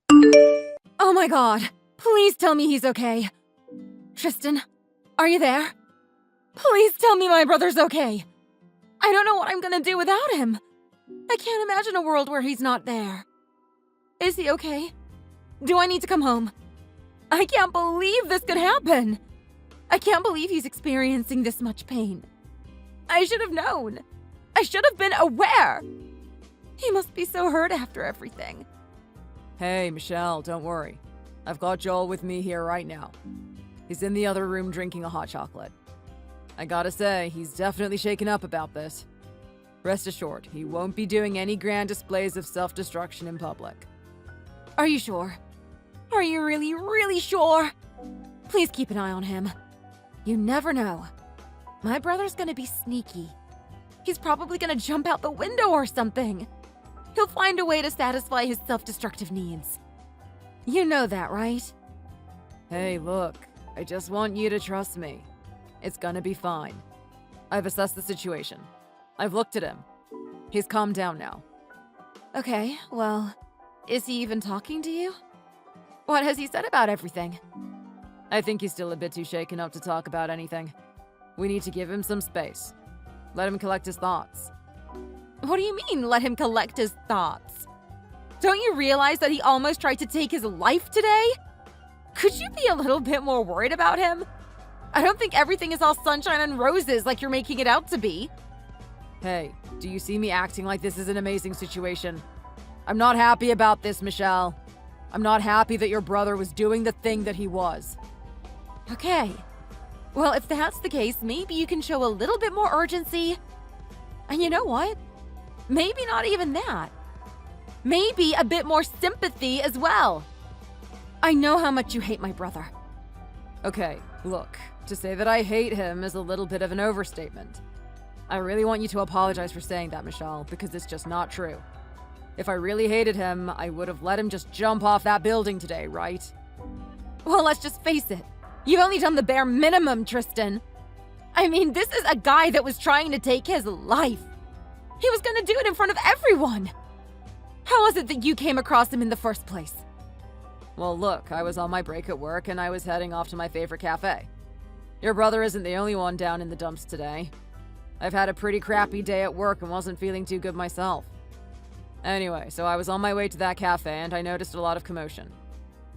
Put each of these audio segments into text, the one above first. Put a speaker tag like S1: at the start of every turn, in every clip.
S1: Oh my god. Please tell me he's okay. Tristan, are you there? Please tell me my brother's okay. I don't know what I'm gonna do without him. I can't imagine a world where he's not there. Is he okay? Do I need to come home? I can't believe this could happen. I can't believe he's experiencing this much pain. I should have known. I should have been aware. He must be so hurt after everything.
S2: Hey, Michelle, don't worry. I've got Joel with me here right now. He's in the other room drinking a hot chocolate. I gotta say, he's definitely shaken up about this. Rest assured, he won't be doing any grand displays of self-destruction in public.
S1: Are you sure? Are you really, really sure? Please keep an eye on him. You never know. My brother's gonna be sneaky. He's probably gonna jump out the window or something. He'll find a way to satisfy his self-destructive needs. You know that, right?
S2: Hey, look, I just want you to trust me. It's gonna be fine. I've assessed the situation. I've looked at him. He's calmed down now.
S1: Okay, well, is he even talking to you? What has he said about everything?
S2: I think he's still a bit too shaken up to talk about anything. We need to give him some space. Let him collect his thoughts.
S1: What do you mean, let him collect his thoughts? Don't you realize that he almost tried to take his life today? Could you be a little bit more worried about him? I don't think everything is all sunshine and roses like you're making it out to be.
S2: Hey, do you see me acting like this is an amazing situation? I'm not happy about this, Michelle. I'm not happy that your brother was doing the thing that he was.
S1: Okay. Well, if that's the case, maybe you can show a little bit more urgency. And you know what? Maybe not even that. Maybe a bit more sympathy as well. I know how much you hate my brother.
S2: Okay, look, to say that I hate him is a little bit of an overstatement. I really want you to apologize for saying that, Michelle, because it's just not true. If I really hated him, I would have let him just jump off that building today, right?
S1: Well, let's just face it. You've only done the bare minimum, Tristan. I mean, this is a guy that was trying to take his life. He was gonna do it in front of everyone. How was it that you came across him in the first place?
S2: Well, look, I was on my break at work and I was heading off to my favorite cafe. Your brother isn't the only one down in the dumps today. I've had a pretty crappy day at work and wasn't feeling too good myself. Anyway, so I was on my way to that cafe and I noticed a lot of commotion.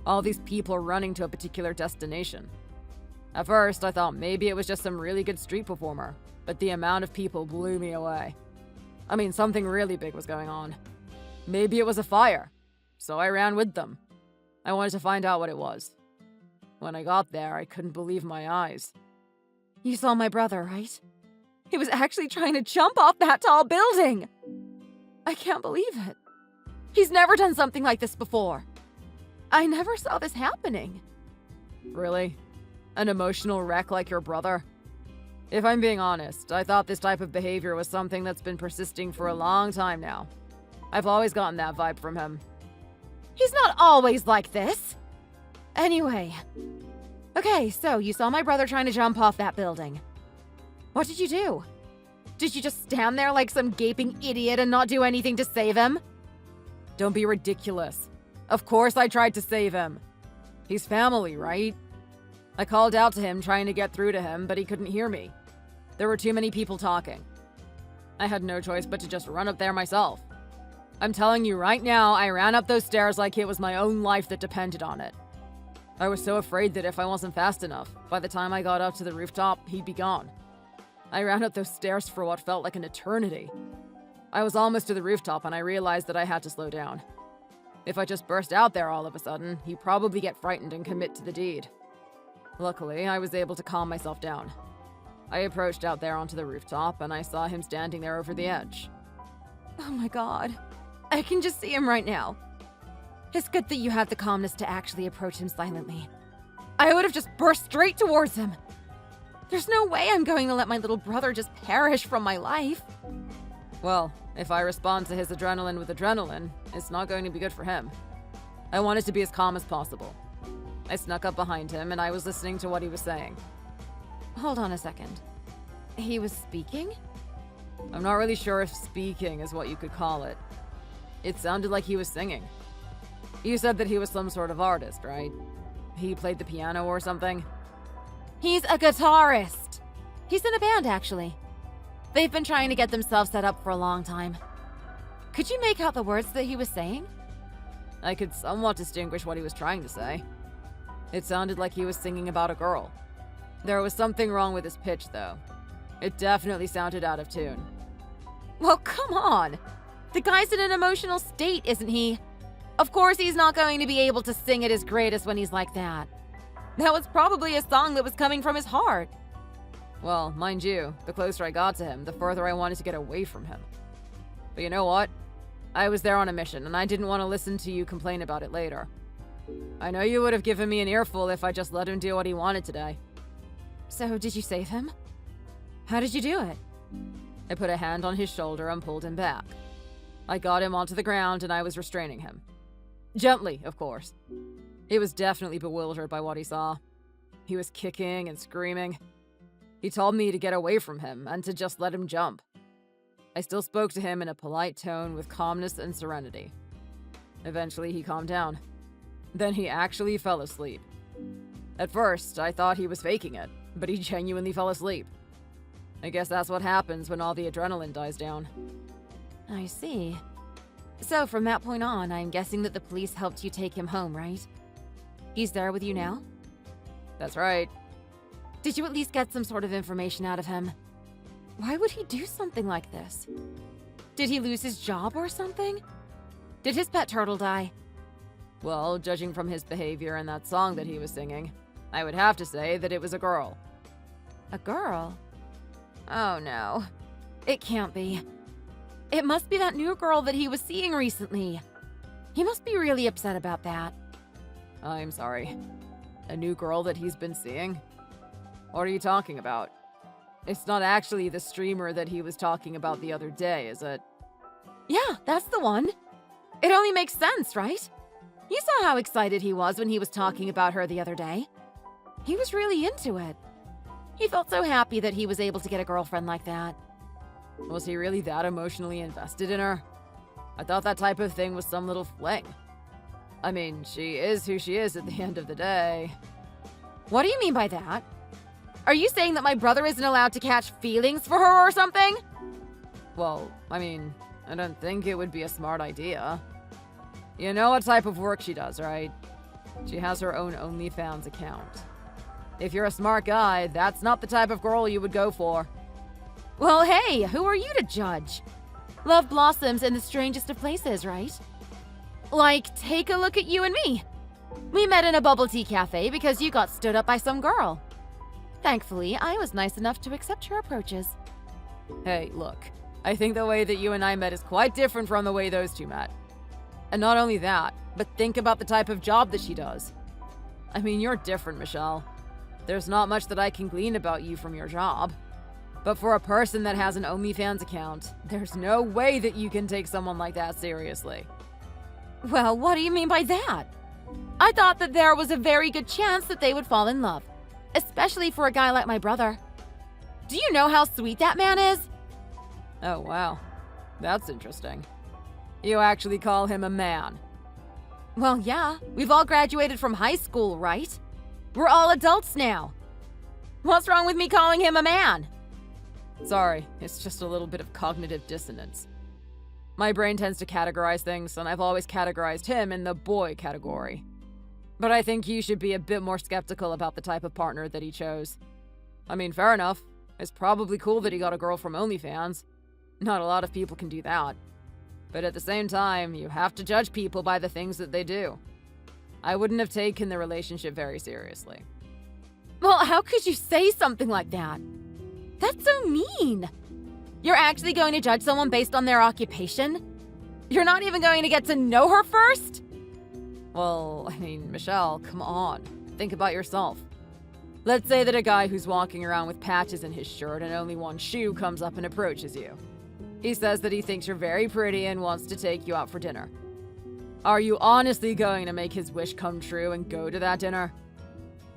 S2: All these people running to a particular destination. At first, I thought maybe it was just some really good street performer, but the amount of people blew me away. I mean, something really big was going on. Maybe it was a fire, so I ran with them. I wanted to find out what it was. When I got there, I couldn't believe my eyes.
S1: You saw my brother, right? He was actually trying to jump off that tall building! I can't believe it. He's never done something like this before. I never saw this happening.
S2: Really? An emotional wreck like your brother? If I'm being honest, I thought this type of behavior was something that's been persisting for a long time now. I've always gotten that vibe from him.
S1: He's not always like this. Anyway. Okay, so you saw my brother trying to jump off that building. What did you do? Did you just stand there like some gaping idiot and not do anything to save him?
S2: Don't be ridiculous. Of course I tried to save him. He's family, right? I called out to him trying to get through to him, but he couldn't hear me. There were too many people talking. I had no choice but to just run up there myself. I'm telling you right now, I ran up those stairs like it was my own life that depended on it. I was so afraid that if I wasn't fast enough, by the time I got up to the rooftop, he'd be gone. I ran up those stairs for what felt like an eternity. I was almost to the rooftop and I realized that I had to slow down. If I just burst out there all of a sudden, he'd probably get frightened and commit to the deed. Luckily, I was able to calm myself down. I approached out there onto the rooftop and I saw him standing there over the edge.
S1: Oh my god. I can just see him right now. It's good that you had the calmness to actually approach him silently. I would have just burst straight towards him. There's no way I'm going to let my little brother just perish from my life.
S2: Well, if I respond to his adrenaline with adrenaline, it's not going to be good for him. I wanted to be as calm as possible. I snuck up behind him and I was listening to what he was saying.
S1: Hold on a second. He was speaking?
S2: I'm not really sure if speaking is what you could call it. It sounded like he was singing. You said that he was some sort of artist, right? He played the piano or something?
S1: He's a guitarist. He's in a band, actually. They've been trying to get themselves set up for a long time. Could you make out the words that he was saying?
S2: I could somewhat distinguish what he was trying to say. It sounded like he was singing about a girl. There was something wrong with his pitch, though. It definitely sounded out of tune.
S1: Well, come on. The guy's in an emotional state, isn't he? Of course he's not going to be able to sing at his greatest when he's like that. That was probably a song that was coming from his heart.
S2: Well, mind you, the closer I got to him, the further I wanted to get away from him. But you know what? I was there on a mission, and I didn't want to listen to you complain about it later. I know you would have given me an earful if I just let him do what he wanted today.
S1: So, did you save him? How did you do it?
S2: I put a hand on his shoulder and pulled him back. I got him onto the ground and I was restraining him. Gently, of course. He was definitely bewildered by what he saw. He was kicking and screaming. He told me to get away from him and to just let him jump. I still spoke to him in a polite tone with calmness and serenity. Eventually, he calmed down. Then he actually fell asleep. At first, I thought he was faking it, but he genuinely fell asleep. I guess that's what happens when all the adrenaline dies down.
S1: I see. So from that point on, I'm guessing that the police helped you take him home, right? He's there with you now?
S2: That's right.
S1: Did you at least get some sort of information out of him? Why would he do something like this? Did he lose his job or something? Did his pet turtle die?
S2: Well, judging from his behavior and that song that he was singing, I would have to say that it was a girl.
S1: A girl? Oh no. It can't be. It must be that new girl that he was seeing recently. He must be really upset about that.
S2: I'm sorry. A new girl that he's been seeing? What are you talking about? It's not actually the streamer that he was talking about the other day, is it?
S1: Yeah, that's the one. It only makes sense, right? You saw how excited he was when he was talking about her the other day. He was really into it. He felt so happy that he was able to get a girlfriend like that.
S2: Was he really that emotionally invested in her? I thought that type of thing was some little fling. I mean, she is who she is at the end of the day.
S1: What do you mean by that? Are you saying that my brother isn't allowed to catch feelings for her or something?
S2: Well, I mean, I don't think it would be a smart idea. You know what type of work she does, right? She has her own OnlyFans account. If you're a smart guy, that's not the type of girl you would go for.
S1: Well, hey, who are you to judge? Love blossoms in the strangest of places, right? Like, take a look at you and me. We met in a bubble tea cafe because you got stood up by some girl. Thankfully, I was nice enough to accept your approaches.
S2: Hey, look. I think the way that you and I met is quite different from the way those two met. And not only that, but think about the type of job that she does. I mean, you're different, Michelle. There's not much that I can glean about you from your job. But for a person that has an OnlyFans account, there's no way that you can take someone like that seriously.
S1: Well, what do you mean by that? I thought that there was a very good chance that they would fall in love, especially for a guy like my brother. Do you know how sweet that man is?
S2: Oh, wow. That's interesting. You actually call him a man.
S1: Well, yeah. We've all graduated from high school, right? We're all adults now. What's wrong with me calling him a man?
S2: Sorry, it's just a little bit of cognitive dissonance. My brain tends to categorize things, and I've always categorized him in the boy category. But I think you should be a bit more skeptical about the type of partner that he chose. I mean, fair enough. It's probably cool that he got a girl from OnlyFans. Not a lot of people can do that. But at the same time, you have to judge people by the things that they do. I wouldn't have taken the relationship very seriously.
S1: Well, how could you say something like that? That's so mean. You're actually going to judge someone based on their occupation? You're not even going to get to know her first?
S2: Well, I mean, Michelle, come on. Think about yourself. Let's say that a guy who's walking around with patches in his shirt and only one shoe comes up and approaches you. He says that he thinks you're very pretty and wants to take you out for dinner. Are you honestly going to make his wish come true and go to that dinner?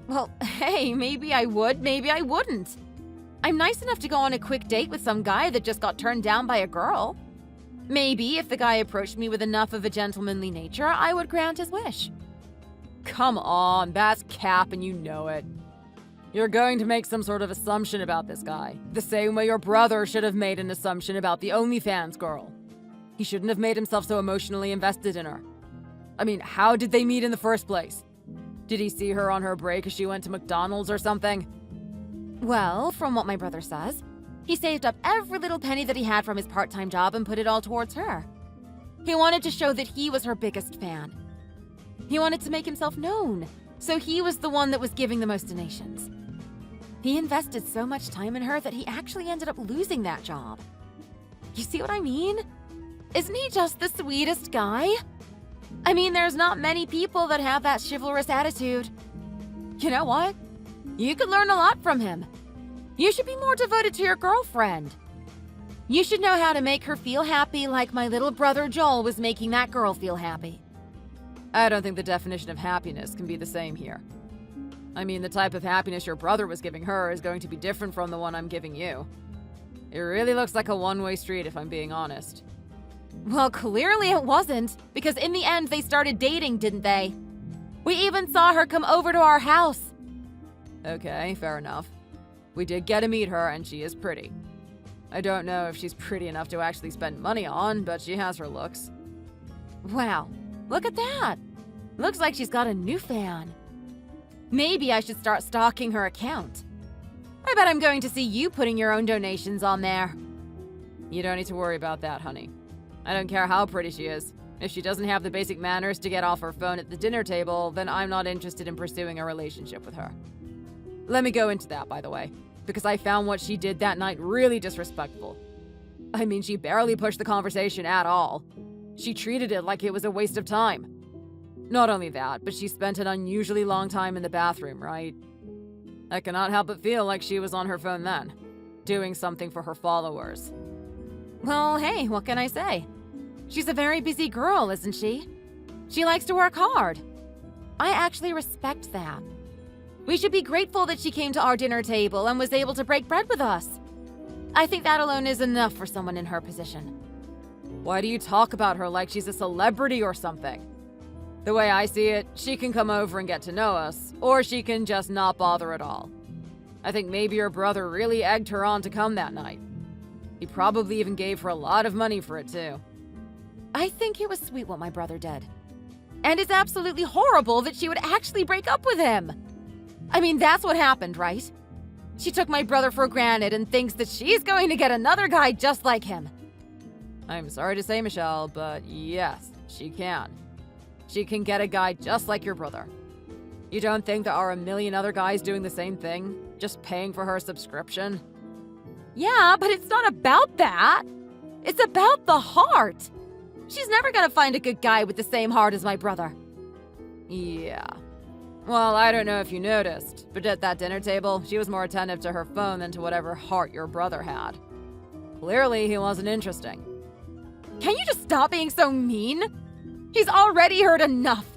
S1: Well, hey, maybe I would, maybe I wouldn't. I'm nice enough to go on a quick date with some guy that just got turned down by a girl. Maybe if the guy approached me with enough of a gentlemanly nature, I would grant his wish.
S2: Come on, that's cap and you know it. You're going to make some sort of assumption about this guy, the same way your brother should have made an assumption about the OnlyFans girl. He shouldn't have made himself so emotionally invested in her. I mean, how did they meet in the first place? Did he see her on her break as she went to McDonald's or something?
S1: Well, from what my brother says, he saved up every little penny that he had from his part-time job and put it all towards her. He wanted to show that he was her biggest fan. He wanted to make himself known, so he was the one that was giving the most donations. He invested so much time in her that he actually ended up losing that job. You see what I mean? Isn't he just the sweetest guy? I mean, there's not many people that have that chivalrous attitude. You know what? You could learn a lot from him. You should be more devoted to your girlfriend. You should know how to make her feel happy like my little brother Joel was making that girl feel happy.
S2: I don't think the definition of happiness can be the same here. I mean, the type of happiness your brother was giving her is going to be different from the one I'm giving you. It really looks like a one-way street if I'm being honest.
S1: Well, clearly it wasn't, because in the end they started dating, didn't they? We even saw her come over to our house.
S2: Okay, fair enough. We did get to meet her, and she is pretty. I don't know if she's pretty enough to actually spend money on, but she has her looks.
S1: Wow, look at that. Looks like she's got a new fan. Maybe I should start stalking her account. I bet I'm going to see you putting your own donations on there.
S2: You don't need to worry about that, honey. I don't care how pretty she is. If she doesn't have the basic manners to get off her phone at the dinner table, then I'm not interested in pursuing a relationship with her. Let me go into that, by the way, because I found what she did that night really disrespectful. I mean, she barely pushed the conversation at all. She treated it like it was a waste of time. Not only that, but she spent an unusually long time in the bathroom, right? I cannot help but feel like she was on her phone then, doing something for her followers.
S1: Well, hey, what can I say? She's a very busy girl, isn't she? She likes to work hard. I actually respect that. We should be grateful that she came to our dinner table and was able to break bread with us. I think that alone is enough for someone in her position.
S2: Why do you talk about her like she's a celebrity or something? The way I see it, she can come over and get to know us, or she can just not bother at all. I think maybe your brother really egged her on to come that night. He probably even gave her a lot of money for it too.
S1: I think it was sweet what my brother did. And it's absolutely horrible that she would actually break up with him. I mean, that's what happened, right? She took my brother for granted and thinks that she's going to get another guy just like him.
S2: I'm sorry to say, Michelle, but yes, she can. She can get a guy just like your brother. You don't think there are a million other guys doing the same thing, just paying for her subscription?
S1: Yeah, but it's not about that. It's about the heart. She's never gonna find a good guy with the same heart as my brother.
S2: Yeah. Well, I don't know if you noticed, but at that dinner table, she was more attentive to her phone than to whatever heart your brother had. Clearly, he wasn't interesting.
S1: Can you just stop being so mean? He's already heard enough.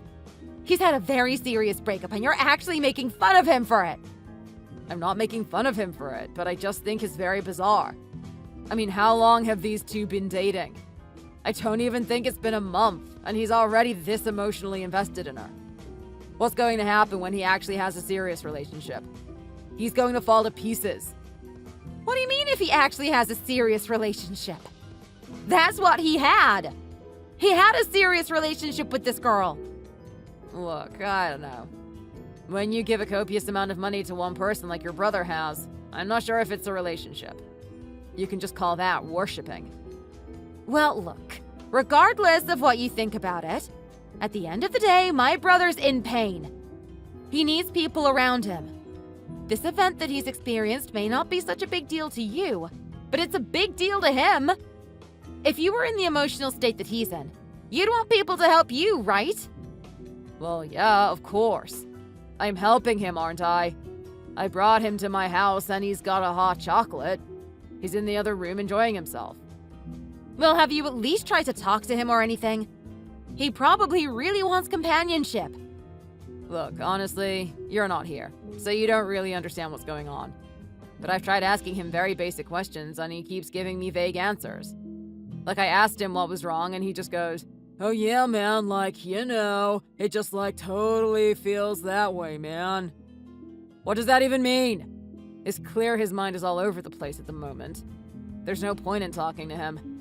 S1: He's had a very serious breakup and you're actually making fun of him for it.
S2: I'm not making fun of him for it, but I just think it's very bizarre. I mean, how long have these two been dating? I don't even think it's been a month, and he's already this emotionally invested in her. What's going to happen when he actually has a serious relationship? He's going to fall to pieces.
S1: What do you mean if he actually has a serious relationship? That's what he had. He had a serious relationship with this girl.
S2: Look, I don't know. When you give a copious amount of money to one person like your brother has, I'm not sure if it's a relationship. You can just call that worshipping.
S1: Well, look, regardless of what you think about it, at the end of the day, my brother's in pain. He needs people around him. This event that he's experienced may not be such a big deal to you, but it's a big deal to him. If you were in the emotional state that he's in, you'd want people to help you, right?
S2: Well, yeah, of course. I'm helping him, aren't I? I brought him to my house and he's got a hot chocolate. He's in the other room enjoying himself.
S1: Well, have you at least tried to talk to him or anything? He probably really wants companionship.
S2: Look, honestly, you're not here, so you don't really understand what's going on. But I've tried asking him very basic questions and he keeps giving me vague answers. Like, I asked him what was wrong, and he just goes, "Oh yeah, man, like, it just, like, totally feels that way, man." What does that even mean? It's clear his mind is all over the place at the moment. There's no point in talking to him.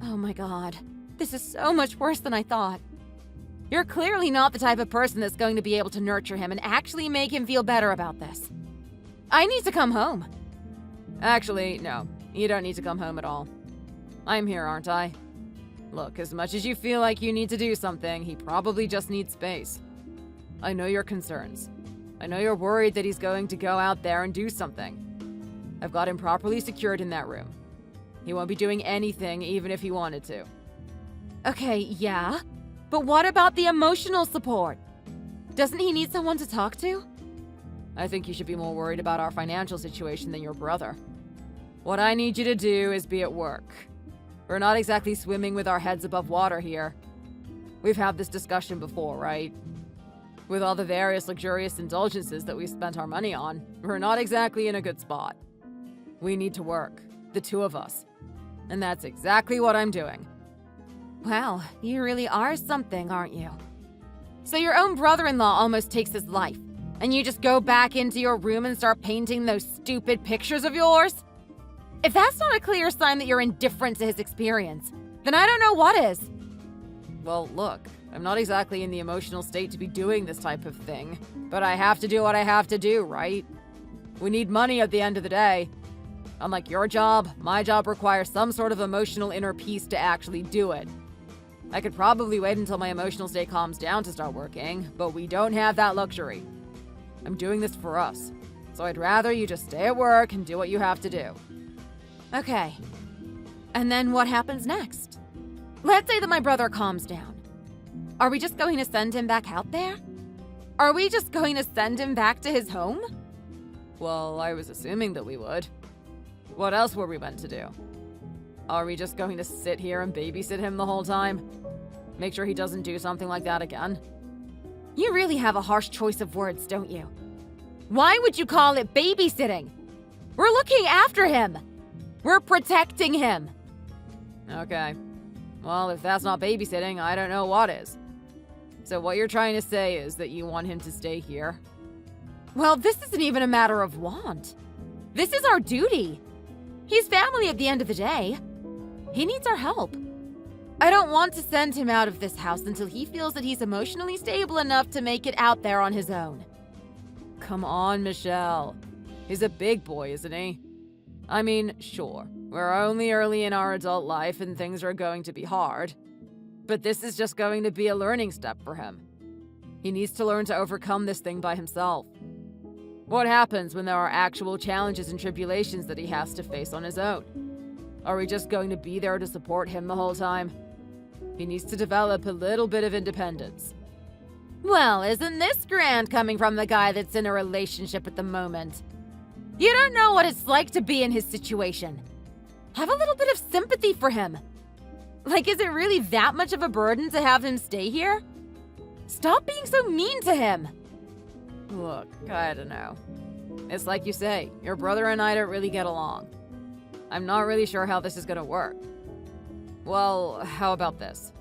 S1: Oh my god. This is so much worse than I thought. You're clearly not the type of person that's going to be able to nurture him and actually make him feel better about this. I need to come home.
S2: Actually, no. You don't need to come home at all. I'm here, aren't I? Look, as much as you feel like you need to do something, he probably just needs space. I know your concerns. I know you're worried that he's going to go out there and do something. I've got him properly secured in that room. He won't be doing anything even if he wanted to.
S1: Okay, yeah. But what about the emotional support? Doesn't he need someone to talk to?
S2: I think you should be more worried about our financial situation than your brother. What I need you to do is be at work. We're not exactly swimming with our heads above water here. We've had this discussion before, right? With all the various luxurious indulgences that we spent our money on, we're not exactly in a good spot. We need to work, the two of us. And that's exactly what I'm doing.
S1: Wow, you really are something, aren't you? So your own brother-in-law almost takes his life, and you just go back into your room and start painting those stupid pictures of yours? If that's not a clear sign that you're indifferent to his experience, then I don't know what is.
S2: Well, look, I'm not exactly in the emotional state to be doing this type of thing, but I have to do what I have to do, right? We need money at the end of the day. Unlike your job, my job requires some sort of emotional inner peace to actually do it. I could probably wait until my emotional state calms down to start working, but we don't have that luxury. I'm doing this for us, so I'd rather you just stay at work and do what you have to do.
S1: Okay. And then what happens next? Let's say that my brother calms down. Are we just going to send him back out there? Are we just going to send him back to his home?
S2: Well, I was assuming that we would. What else were we meant to do? Are we just going to sit here and babysit him the whole time? Make sure he doesn't do something like that again?
S1: You really have a harsh choice of words, don't you? Why would you call it babysitting? We're looking after him. We're protecting him.
S2: Okay. Well, if that's not babysitting, I don't know what is. So what you're trying to say is that you want him to stay here?
S1: Well, this isn't even a matter of want. This is our duty. He's family at the end of the day. He needs our help. I don't want to send him out of this house until he feels that he's emotionally stable enough to make it out there on his own.
S2: Come on, Michelle. He's a big boy, isn't he? I mean, sure, we're only early in our adult life and things are going to be hard. But this is just going to be a learning step for him. He needs to learn to overcome this thing by himself. What happens when there are actual challenges and tribulations that he has to face on his own? Are we just going to be there to support him the whole time? He needs to develop a little bit of independence.
S1: Well, isn't this grand coming from the guy that's in a relationship at the moment? You don't know what it's like to be in his situation. Have a little bit of sympathy for him. Like, is it really that much of a burden to have him stay here? Stop being so mean to him.
S2: Look, I don't know. It's like you say, your brother and I don't really get along. I'm not really sure how this is gonna work. Well, how about this?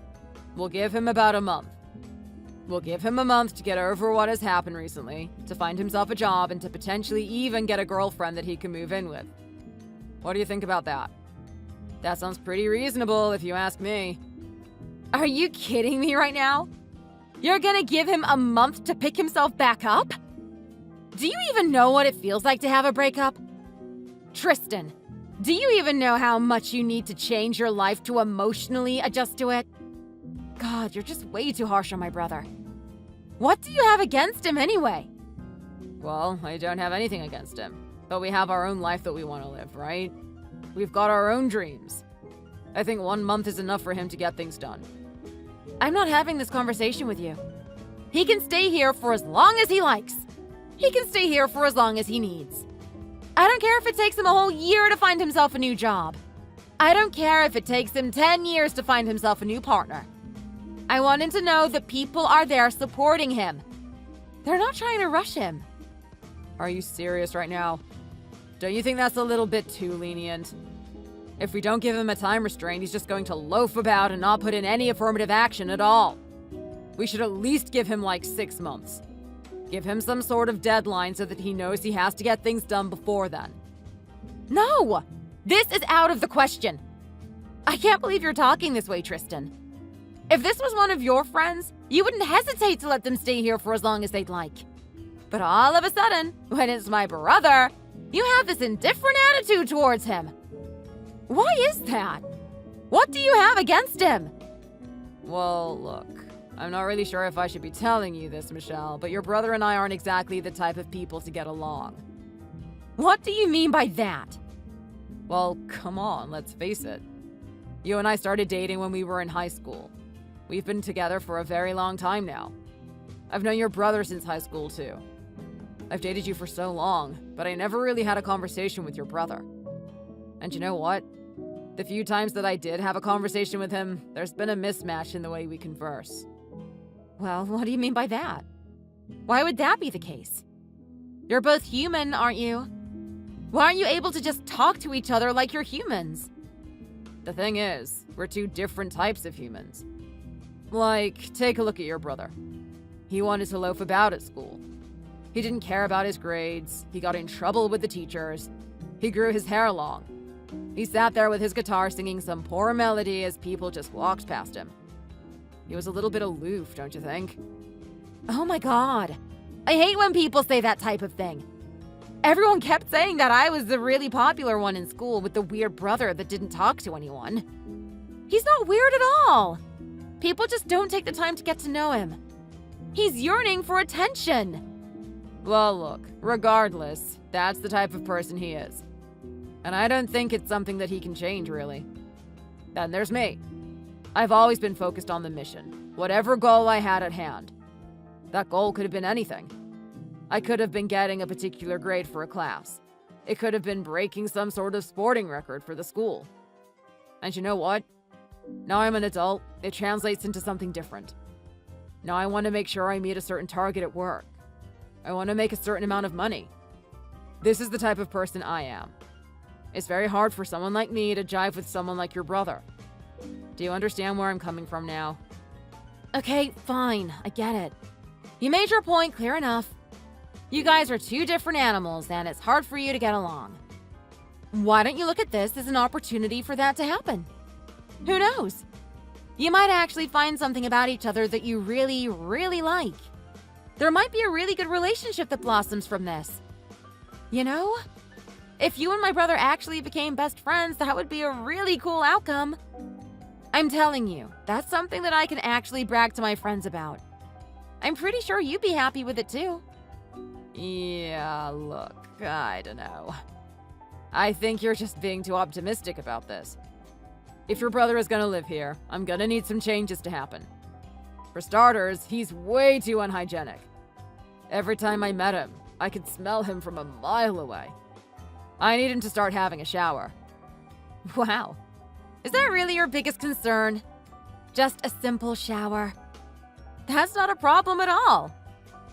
S2: We'll give him about a month. We'll give him a month to get over what has happened recently, to find himself a job, and to potentially even get a girlfriend that he can move in with. What do you think about that? That sounds pretty reasonable if you ask me.
S1: Are you kidding me right now? You're gonna give him a month to pick himself back up? Do you even know what it feels like to have a breakup? Tristan, do you even know how much you need to change your life to emotionally adjust to it? God, you're just way too harsh on my brother. What do you have against him anyway?
S2: Well, I don't have anything against him. But we have our own life that we want to live, right? We've got our own dreams. I think 1 month is enough for him to get things done.
S1: I'm not having this conversation with you. He can stay here for as long as he likes. He can stay here for as long as he needs. I don't care if it takes him a whole year to find himself a new job. I don't care if it takes him 10 years to find himself a new partner. I want him to know that people are there supporting him. They're not trying to rush him.
S2: Are you serious right now? Don't you think that's a little bit too lenient? If we don't give him a time restraint, he's just going to loaf about and not put in any affirmative action at all. We should at least give him like 6 months. Give him some sort of deadline so that he knows he has to get things done before then.
S1: No! This is out of the question. I can't believe you're talking this way, Tristan. If this was one of your friends, you wouldn't hesitate to let them stay here for as long as they'd like. But all of a sudden, when it's my brother, you have this indifferent attitude towards him. Why is that? What do you have against him?
S2: Well, look, I'm not really sure if I should be telling you this, Michelle, but your brother and I aren't exactly the type of people to get along.
S1: What do you mean by that?
S2: Well, come on, let's face it. You and I started dating when we were in high school. We've been together for a very long time now. I've known your brother since high school, too. I've dated you for so long, but I never really had a conversation with your brother. And you know what? The few times that I did have a conversation with him, there's been a mismatch in the way we converse.
S1: Well, what do you mean by that? Why would that be the case? You're both human, aren't you? Why aren't you able to just talk to each other like you're humans?
S2: The thing is, we're two different types of humans. Like, take a look at your brother. He wanted to loaf about at school. He didn't care about his grades. He got in trouble with the teachers. He grew his hair long. He sat there with his guitar singing some poor melody as people just walked past him. He was a little bit aloof, don't you think?
S1: Oh my god. I hate when people say that type of thing. Everyone kept saying that I was the really popular one in school with the weird brother that didn't talk to anyone. He's not weird at all. People just don't take the time to get to know him. He's yearning for attention.
S2: Well, look, regardless, that's the type of person he is. And I don't think it's something that he can change, really. Then there's me. I've always been focused on the mission, whatever goal I had at hand. That goal could have been anything. I could have been getting a particular grade for a class. It could have been breaking some sort of sporting record for the school. And you know what? Now I'm an adult, it translates into something different. Now I want to make sure I meet a certain target at work. I want to make a certain amount of money. This is the type of person I am. It's very hard for someone like me to jive with someone like your brother. Do you understand where I'm coming from now?
S1: Okay, fine, I get it. You made your point clear enough. You guys are two different animals, and it's hard for you to get along. Why don't you look at this as an opportunity for that to happen? Who knows? You might actually find something about each other that you really, really like. There might be a really good relationship that blossoms from this. You know? If you and my brother actually became best friends, that would be a really cool outcome. I'm telling you, that's something that I can actually brag to my friends about. I'm pretty sure you'd be happy with it too.
S2: Yeah, look, I don't know. I think you're just being too optimistic about this. If your brother is gonna live here, I'm gonna need some changes to happen. For starters, he's way too unhygienic. Every time I met him, I could smell him from a mile away. I need him to start having a shower.
S1: Wow. Is that really your biggest concern? Just a simple shower? That's not a problem at all.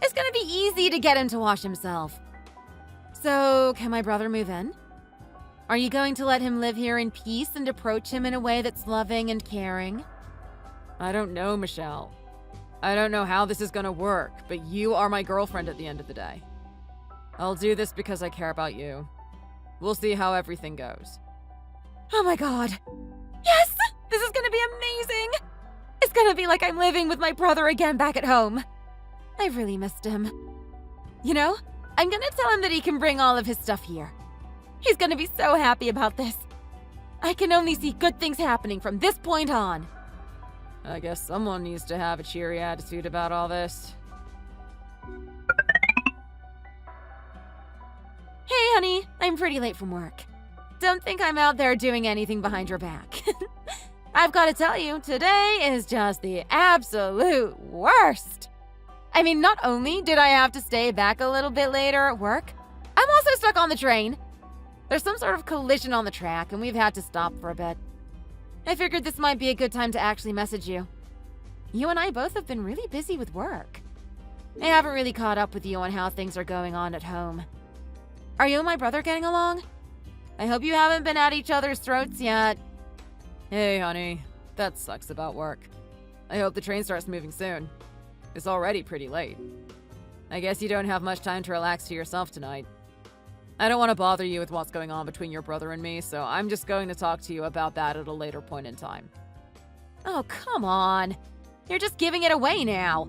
S1: It's gonna be easy to get him to wash himself. So, can my brother move in? Are you going to let him live here in peace and approach him in a way that's loving and caring?
S2: I don't know, Michelle. I don't know how this is gonna work, but you are my girlfriend at the end of the day. I'll do this because I care about you. We'll see how everything goes.
S1: Oh my god. Yes! This is gonna be amazing! It's gonna be like I'm living with my brother again back at home. I really missed him. You know, I'm gonna tell him that he can bring all of his stuff here. He's gonna be so happy about this. I can only see good things happening from this point on.
S2: I guess someone needs to have a cheery attitude about all this.
S1: Hey, honey, I'm pretty late from work. Don't think I'm out there doing anything behind your back. I've got to tell you, today is just the absolute worst. I mean, not only did I have to stay back a little bit later at work, I'm also stuck on the train. There's some sort of collision on the track, and we've had to stop for a bit. I figured this might be a good time to actually message you. You and I both have been really busy with work. I haven't really caught up with you on how things are going on at home. Are you and my brother getting along? I hope you haven't been at each other's throats yet.
S2: Hey, honey. That sucks about work. I hope the train starts moving soon. It's already pretty late. I guess you don't have much time to relax to yourself tonight. I don't want to bother you with what's going on between your brother and me, so I'm just going to talk to you about that at a later point in time.
S1: Oh, come on. You're just giving it away now.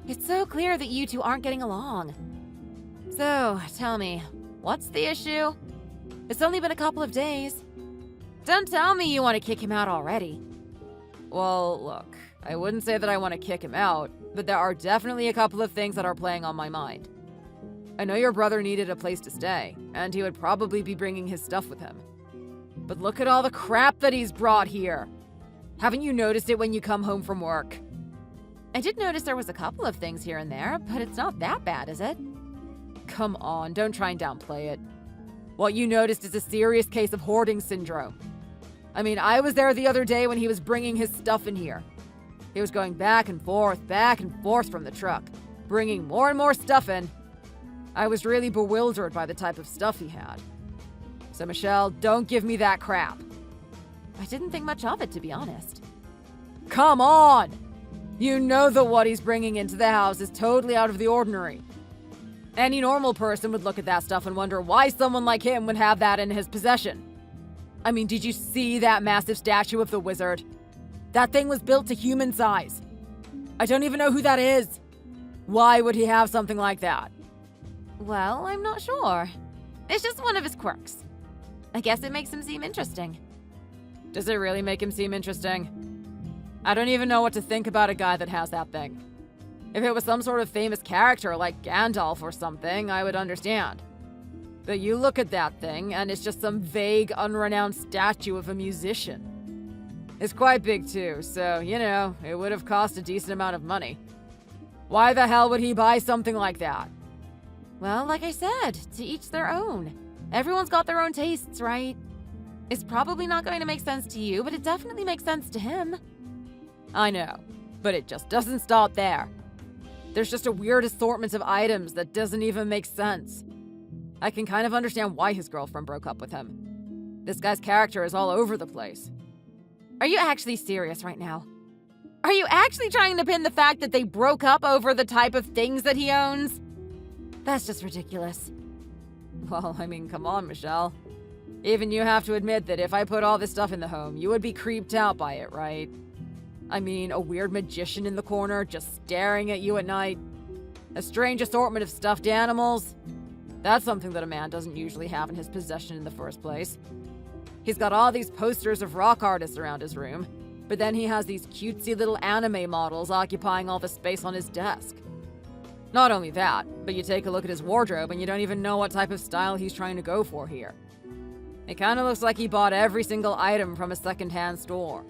S1: It's so clear that you two aren't getting along. So, tell me, what's the issue? It's only been a couple of days. Don't tell me you want to kick him out already.
S2: Well, look, I wouldn't say that I want to kick him out, but there are definitely a couple of things that are playing on my mind. I know your brother needed a place to stay, and he would probably be bringing his stuff with him. But look at all the crap that he's brought here. Haven't you noticed it when you come home from work?
S1: I did notice there was a couple of things here and there, but it's not that bad, is it?
S2: Come on, don't try and downplay it. What you noticed is a serious case of hoarding syndrome. I mean, I was there the other day when he was bringing his stuff in here. He was going back and forth from the truck, bringing more and more stuff in. I was really bewildered by the type of stuff he had. So Michelle, don't give me that crap.
S1: I didn't think much of it, to be honest.
S2: Come on! You know that what he's bringing into the house is totally out of the ordinary. Any normal person would look at that stuff and wonder why someone like him would have that in his possession. I mean, did you see that massive statue of the wizard? That thing was built to human size. I don't even know who that is. Why would he have something like that?
S1: Well, I'm not sure. It's just one of his quirks. I guess it makes him seem interesting.
S2: Does it really make him seem interesting? I don't even know what to think about a guy that has that thing. If it was some sort of famous character like Gandalf or something, I would understand. But you look at that thing, and it's just some vague, unrenowned statue of a musician. It's quite big too, so, you know, it would have cost a decent amount of money. Why the hell would he buy something like that?
S1: Well, like I said, to each their own. Everyone's got their own tastes, right? It's probably not going to make sense to you, but it definitely makes sense to him.
S2: I know, but it just doesn't stop there. There's just a weird assortment of items that doesn't even make sense. I can kind of understand why his girlfriend broke up with him. This guy's character is all over the place.
S1: Are you actually serious right now? Are you actually trying to pin the fact that they broke up over the type of things that he owns? That's just ridiculous.
S2: Well, I mean, come on, Michelle. Even you have to admit that if I put all this stuff in the home, you would be creeped out by it, right? I mean, a weird magician in the corner just staring at you at night. A strange assortment of stuffed animals. That's something that a man doesn't usually have in his possession in the first place. He's got all these posters of rock artists around his room, but then he has these cutesy little anime models occupying all the space on his desk. Not only that, but you take a look at his wardrobe and you don't even know what type of style he's trying to go for here. It kind of looks like he bought every single item from a secondhand store.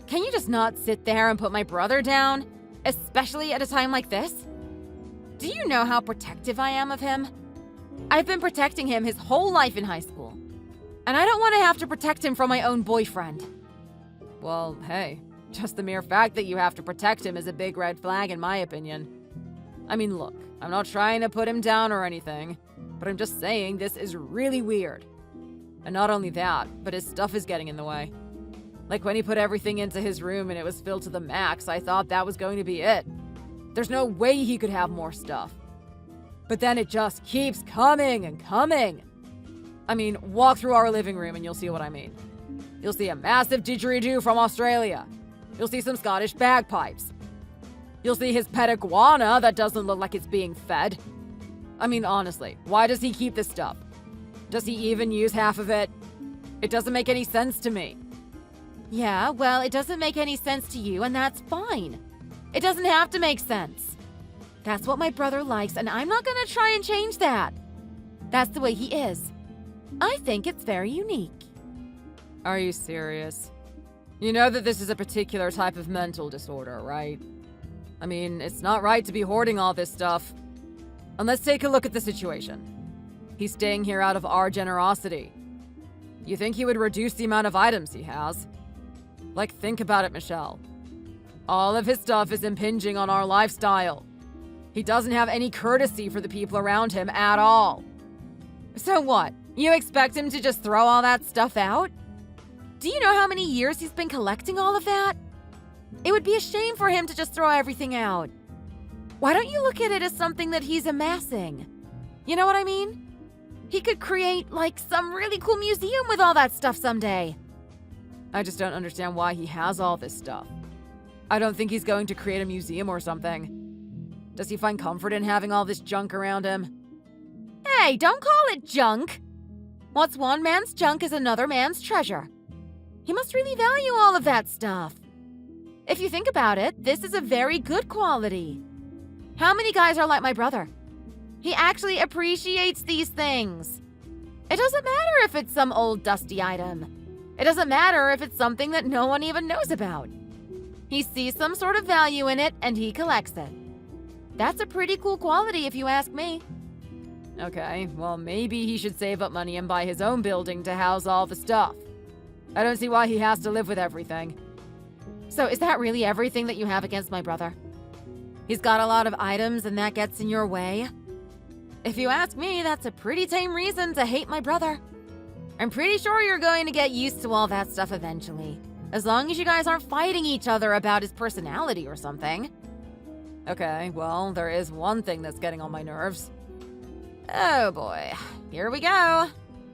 S1: Can you just not sit there and put my brother down? Especially at a time like this? Do you know how protective I am of him? I've been protecting him his whole life in high school. And I don't want to have to protect him from my own boyfriend.
S2: Well, hey, just the mere fact that you have to protect him is a big red flag in my opinion. I mean, look, I'm not trying to put him down or anything, but I'm just saying this is really weird. And not only that, but his stuff is getting in the way. Like when he put everything into his room and it was filled to the max, I thought that was going to be it. There's no way he could have more stuff. But then it just keeps coming and coming. I mean, walk through our living room and you'll see what I mean. You'll see a massive didgeridoo from Australia. You'll see some Scottish bagpipes. You'll see his pet iguana that doesn't look like it's being fed. I mean, honestly, why does he keep this stuff? Does he even use half of it? It doesn't make any sense to me.
S1: Yeah, well, it doesn't make any sense to you, and that's fine. It doesn't have to make sense. That's what my brother likes, and I'm not gonna try and change that. That's the way he is. I think it's very unique.
S2: Are you serious? You know that this is a particular type of mental disorder, right? I mean, it's not right to be hoarding all this stuff. And let's take a look at the situation. He's staying here out of our generosity. You think he would reduce the amount of items he has? Like, think about it, Michelle. All of his stuff is impinging on our lifestyle. He doesn't have any courtesy for the people around him at all.
S1: So what?
S2: You expect him to just throw all that stuff out? Do you know how many years he's been collecting all of that? It would be a shame for him to just throw everything out. Why don't you look at it as something that he's amassing? You know what I mean? He could create, like, some really cool museum with all that stuff someday. I just don't understand why he has all this stuff. I don't think he's going to create a museum or something. Does he find comfort in having all this junk around him? Hey, don't call it junk! What's one man's junk is another man's treasure. He must really value all of that stuff. If you think about it, this is a very good quality. How many guys are like my brother? He actually appreciates these things. It doesn't matter if it's some old dusty item. It doesn't matter if it's something that no one even knows about. He sees some sort of value in it and he collects it. That's a pretty cool quality if you ask me. Okay, well maybe he should save up money and buy his own building to house all the stuff. I don't see why he has to live with everything. So is that really everything that you have against my brother? He's got a lot of items and that gets in your way? If you ask me, that's a pretty tame reason to hate my brother. I'm pretty sure you're going to get used to all that stuff eventually. As long as you guys aren't fighting each other about his personality or something. Okay, well, there is one thing that's getting on my nerves. Oh boy, here we go.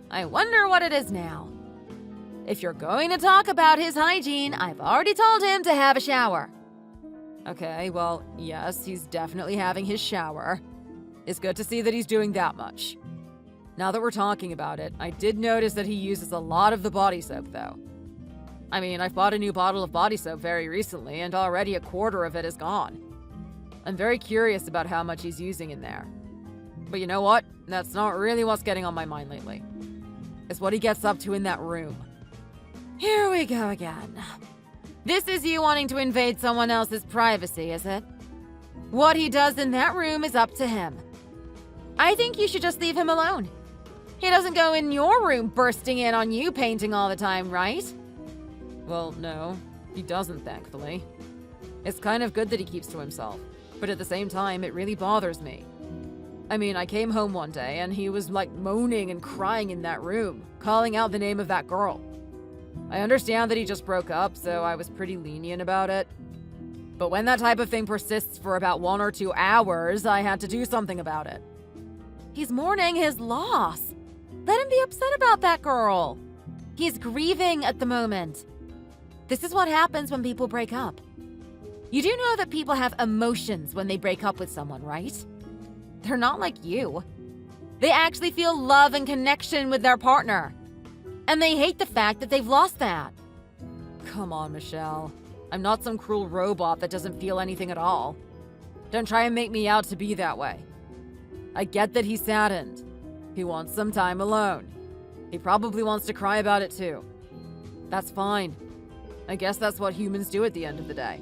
S2: I wonder what it is now. If you're going to talk about his hygiene, I've already told him to have a shower. Okay, well, yes, he's definitely having his shower. It's good to see that he's doing that much. Now that we're talking about it, I did notice that he uses a lot of the body soap, though. I mean, I've bought a new bottle of body soap very recently, and already a quarter of it is gone. I'm very curious about how much he's using in there. But you know what? That's not really what's getting on my mind lately. It's what he gets up to in that room. Here we go again. This is you wanting to invade someone else's privacy, is it? What he does in that room is up to him. I think you should just leave him alone. He doesn't go in your room bursting in on you painting all the time, right? Well, no, he doesn't, thankfully. It's kind of good that he keeps to himself, but at the same time, it really bothers me. I mean, I came home one day and he was like moaning and crying in that room, calling out the name of that girl. I understand that he just broke up, so I was pretty lenient about it. But when that type of thing persists for about 1 or 2 hours, I had to do something about it. He's mourning his loss. Let him be upset about that girl. He's grieving at the moment. This is what happens when people break up. You do know that people have emotions when they break up with someone, right? They're not like you. They actually feel love and connection with their partner. And they hate the fact that they've lost that. Come on, Michelle. I'm not some cruel robot that doesn't feel anything at all. Don't try and make me out to be that way. I get that he's saddened. He wants some time alone. He probably wants to cry about it too. That's fine. I guess that's what humans do at the end of the day.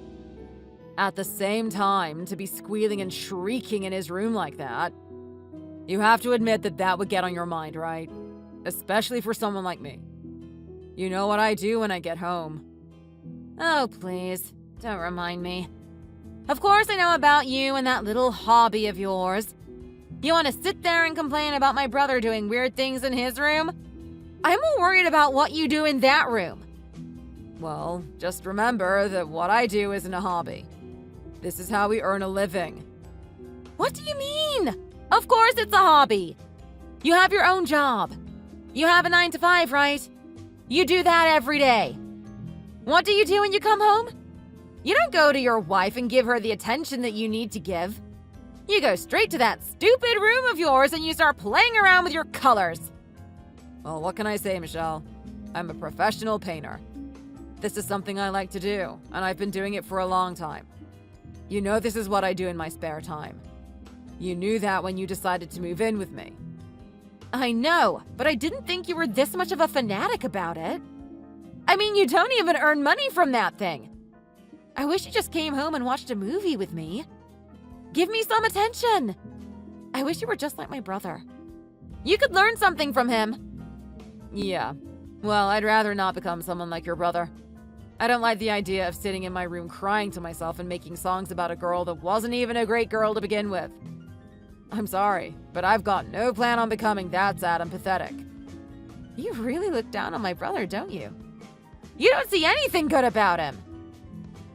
S2: At the same time, to be squealing and shrieking in his room like that, you have to admit that that would get on your mind, right? Especially for someone like me. You know what I do when I get home. Oh, please, don't remind me. Of course I know about you and that little hobby of yours. You want to sit there and complain about my brother doing weird things in his room? I'm more worried about what you do in that room. Well, just remember that what I do isn't a hobby. This is how we earn a living. What do you mean? Of course it's a hobby. You have your own job. You have a 9 to 5, right? You do that every day. What do you do when you come home? You don't go to your wife and give her the attention that you need to give. You go straight to that stupid room of yours and you start playing around with your colors. Well, what can I say, Michelle? I'm a professional painter. This is something I like to do, and I've been doing it for a long time. You know this is what I do in my spare time. You knew that when you decided to move in with me. I know, but I didn't think you were this much of a fanatic about it. I mean, you don't even earn money from that thing. I wish you just came home and watched a movie with me. Give me some attention. I wish you were just like my brother. You could learn something from him. Yeah, well, I'd rather not become someone like your brother. I don't like the idea of sitting in my room crying to myself and making songs about a girl that wasn't even a great girl to begin with. I'm sorry, but I've got no plan on becoming that sad and pathetic.
S1: You really look down on my brother, don't you? You don't see anything good about him.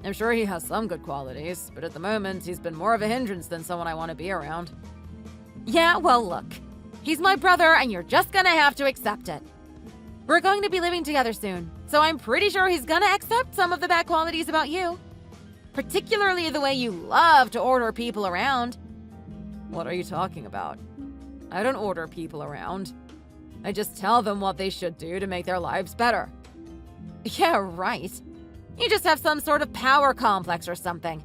S2: I'm sure he has some good qualities, but at the moment, he's been more of a hindrance than someone I want to be around.
S1: Yeah, well, look. He's my brother, and you're just gonna have to accept it. We're going to be living together soon, so I'm pretty sure he's gonna accept some of the bad qualities about you. Particularly the way you love to order people around.
S2: What are you talking about? I don't order people around. I just tell them what they should do to make their lives better.
S1: Yeah, right. You just have some sort of power complex or something.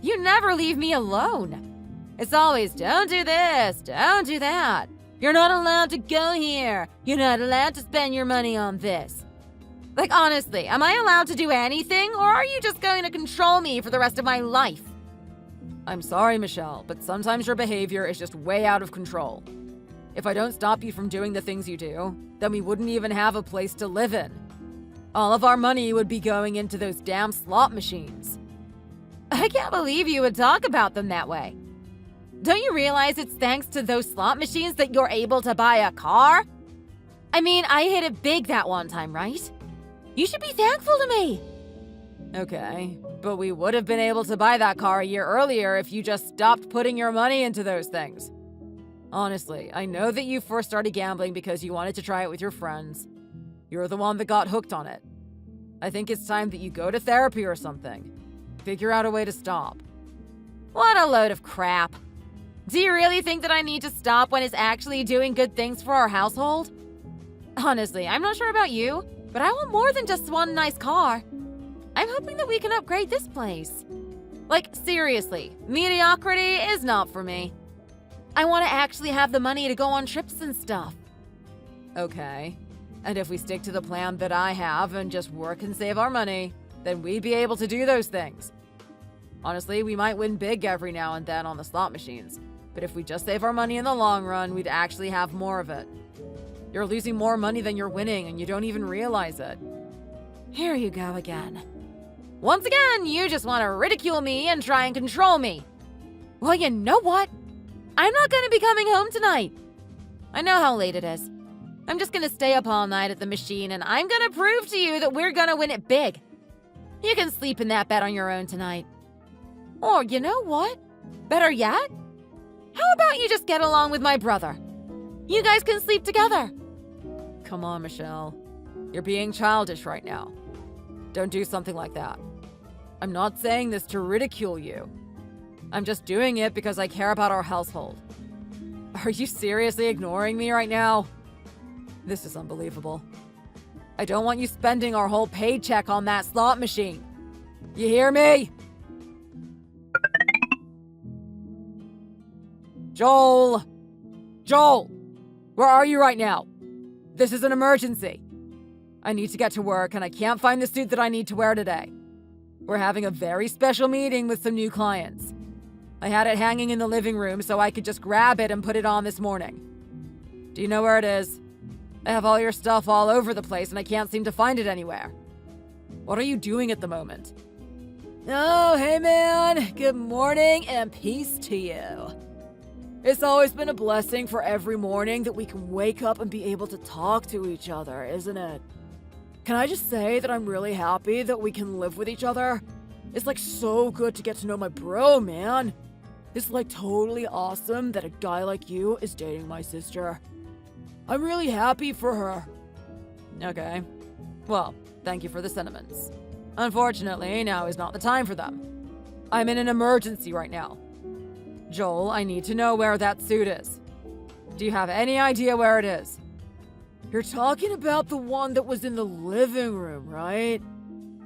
S1: You never leave me alone. It's always, don't do this, don't do that. You're not allowed to go here. You're not allowed to spend your money on this. Like, honestly, am I allowed to do anything, or are you just going to control me for the rest of my life?
S2: I'm sorry, Michelle, but sometimes your behavior is just way out of control. If I don't stop you from doing the things you do, then we wouldn't even have a place to live in. All of our money would be going into those damn slot machines.
S1: I can't believe you would talk about them that way. Don't you realize it's thanks to those slot machines that you're able to buy a car? I mean, I hit it big that one time, right? You should be thankful to me.
S2: Okay, but we would have been able to buy that car a year earlier if you just stopped putting your money into those things. Honestly, I know that you first started gambling because you wanted to try it with your friends. You're the one that got hooked on it. I think it's time that you go to therapy or something. Figure out a way to stop.
S1: What a load of crap. Do you really think that I need to stop when it's actually doing good things for our household? Honestly, I'm not sure about you, but I want more than just one nice car. I'm hoping that we can upgrade this place. Like, seriously, mediocrity is not for me. I want to actually have the money to go on trips and stuff.
S2: Okay. And if we stick to the plan that I have and just work and save our money, then we'd be able to do those things. Honestly, we might win big every now and then on the slot machines, but if we just save our money in the long run, we'd actually have more of it. You're losing more money than you're winning, and you don't even realize it.
S1: Here you go again. Once again, you just want to ridicule me and try and control me. Well, you know what? I'm not going to be coming home tonight. I know how late it is. I'm just going to stay up all night at the machine, and I'm going to prove to you that we're going to win it big. You can sleep in that bed on your own tonight. Or, you know what? Better yet? How about you just get along with my brother? You guys can sleep together.
S2: Come on, Michelle. You're being childish right now. Don't do something like that. I'm not saying this to ridicule you. I'm just doing it because I care about our household. Are you seriously ignoring me right now? This is unbelievable. I don't want you spending our whole paycheck on that slot machine. You hear me? Joel! Joel! Where are you right now? This is an emergency. I need to get to work and I can't find the suit that I need to wear today. We're having a very special meeting with some new clients. I had it hanging in the living room so I could just grab it and put it on this morning. Do you know where it is? I have all your stuff all over the place and I can't seem to find it anywhere. What are you doing at the moment? Oh, hey man. Good morning and peace to you. It's always been a blessing for every morning that we can wake up and be able to talk to each other, isn't it? Can I just say that I'm really happy that we can live with each other? It's like so good to get to know my bro, man. It's like totally awesome that a guy like you is dating my sister. I'm really happy for her. Okay. Well, thank you for the sentiments. Unfortunately, now is not the time for them. I'm in an emergency right now. Joel, I need to know where that suit is. Do you have any idea where it is? You're talking about the one that was in the living room, right?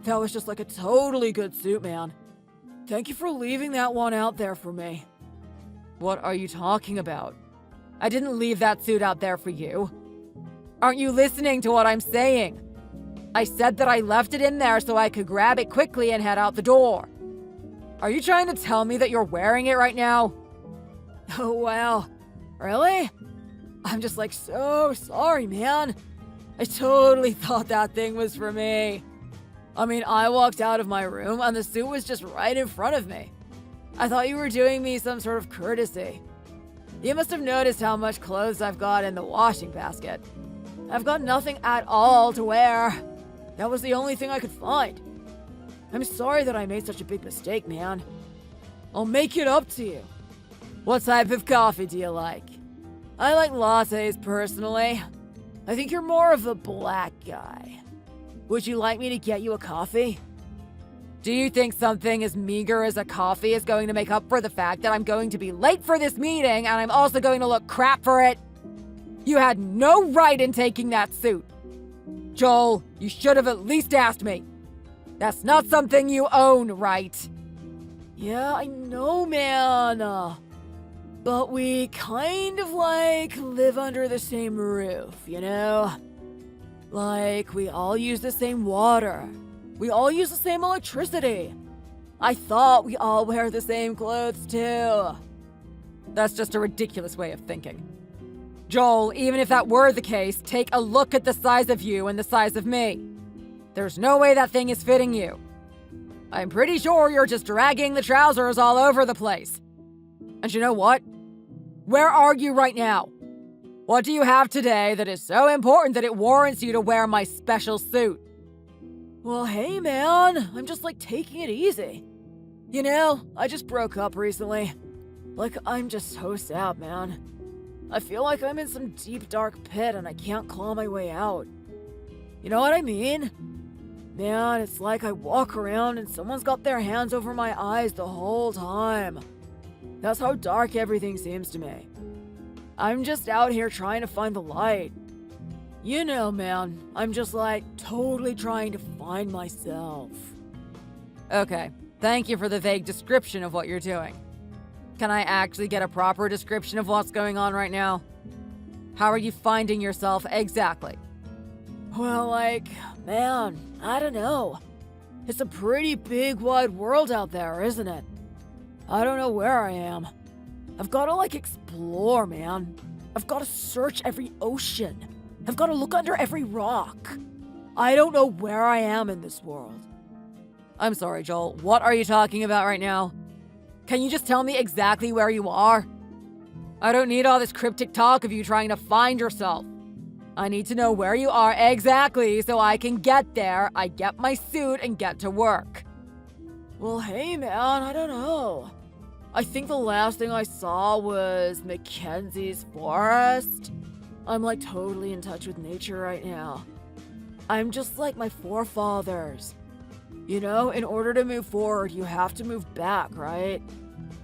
S2: That was just like a totally good suit, man. Thank you for leaving that one out there for me. What are you talking about? I didn't leave that suit out there for you. Aren't you listening to what I'm saying? I said that I left it in there so I could grab it quickly and head out the door. Are you trying to tell me that you're wearing it right now? Oh, wow. Really? I'm just like so sorry, man. I totally thought that thing was for me. I mean, I walked out of my room and the suit was just right in front of me. I thought you were doing me some sort of courtesy. You must have noticed how much clothes I've got in the washing basket. I've got nothing at all to wear. That was the only thing I could find. I'm sorry that I made such a big mistake, man. I'll make it up to you. What type of coffee do you like? I like lattes, personally. I think you're more of a black guy. Would you like me to get you a coffee? Do you think something as meager as a coffee is going to make up for the fact that I'm going to be late for this meeting and I'm also going to look crap for it? You had no right in taking that suit. Joel, you should have at least asked me. That's not something you own, right? Yeah, I know, man. But we kind of live under the same roof, you know? Like, we all use the same water. We all use the same electricity. I thought we all wear the same clothes, too. That's just a ridiculous way of thinking. Joel, even if that were the case, take a look at the size of you and the size of me. There's no way that thing is fitting you. I'm pretty sure you're just dragging the trousers all over the place. And you know what? Where are you right now? What do you have today that is so important that it warrants you to wear my special suit? Well, hey, man. I'm just, taking it easy. You know, I just broke up recently. I'm just so sad, man. I feel like I'm in some deep, dark pit and I can't claw my way out. You know what I mean? Man, it's like I walk around and someone's got their hands over my eyes the whole time. That's how dark everything seems to me. I'm just out here trying to find the light. You know, man, I'm just totally trying to find myself. Okay, thank you for the vague description of what you're doing. Can I actually get a proper description of what's going on right now? How are you finding yourself exactly? Well, man, I don't know. It's a pretty big, wide world out there, isn't it? I don't know where I am. I've got to, explore, man. I've got to search every ocean. I've got to look under every rock. I don't know where I am in this world. I'm sorry, Joel. What are you talking about right now? Can you just tell me exactly where you are? I don't need all this cryptic talk of you trying to find yourself. I need to know where you are exactly so I can get there, I get my suit, and get to work. Well, hey, man, I don't know. I think the last thing I saw was Mackenzie's forest. I'm totally in touch with nature right now. I'm just like my forefathers. You know, in order to move forward, you have to move back, right?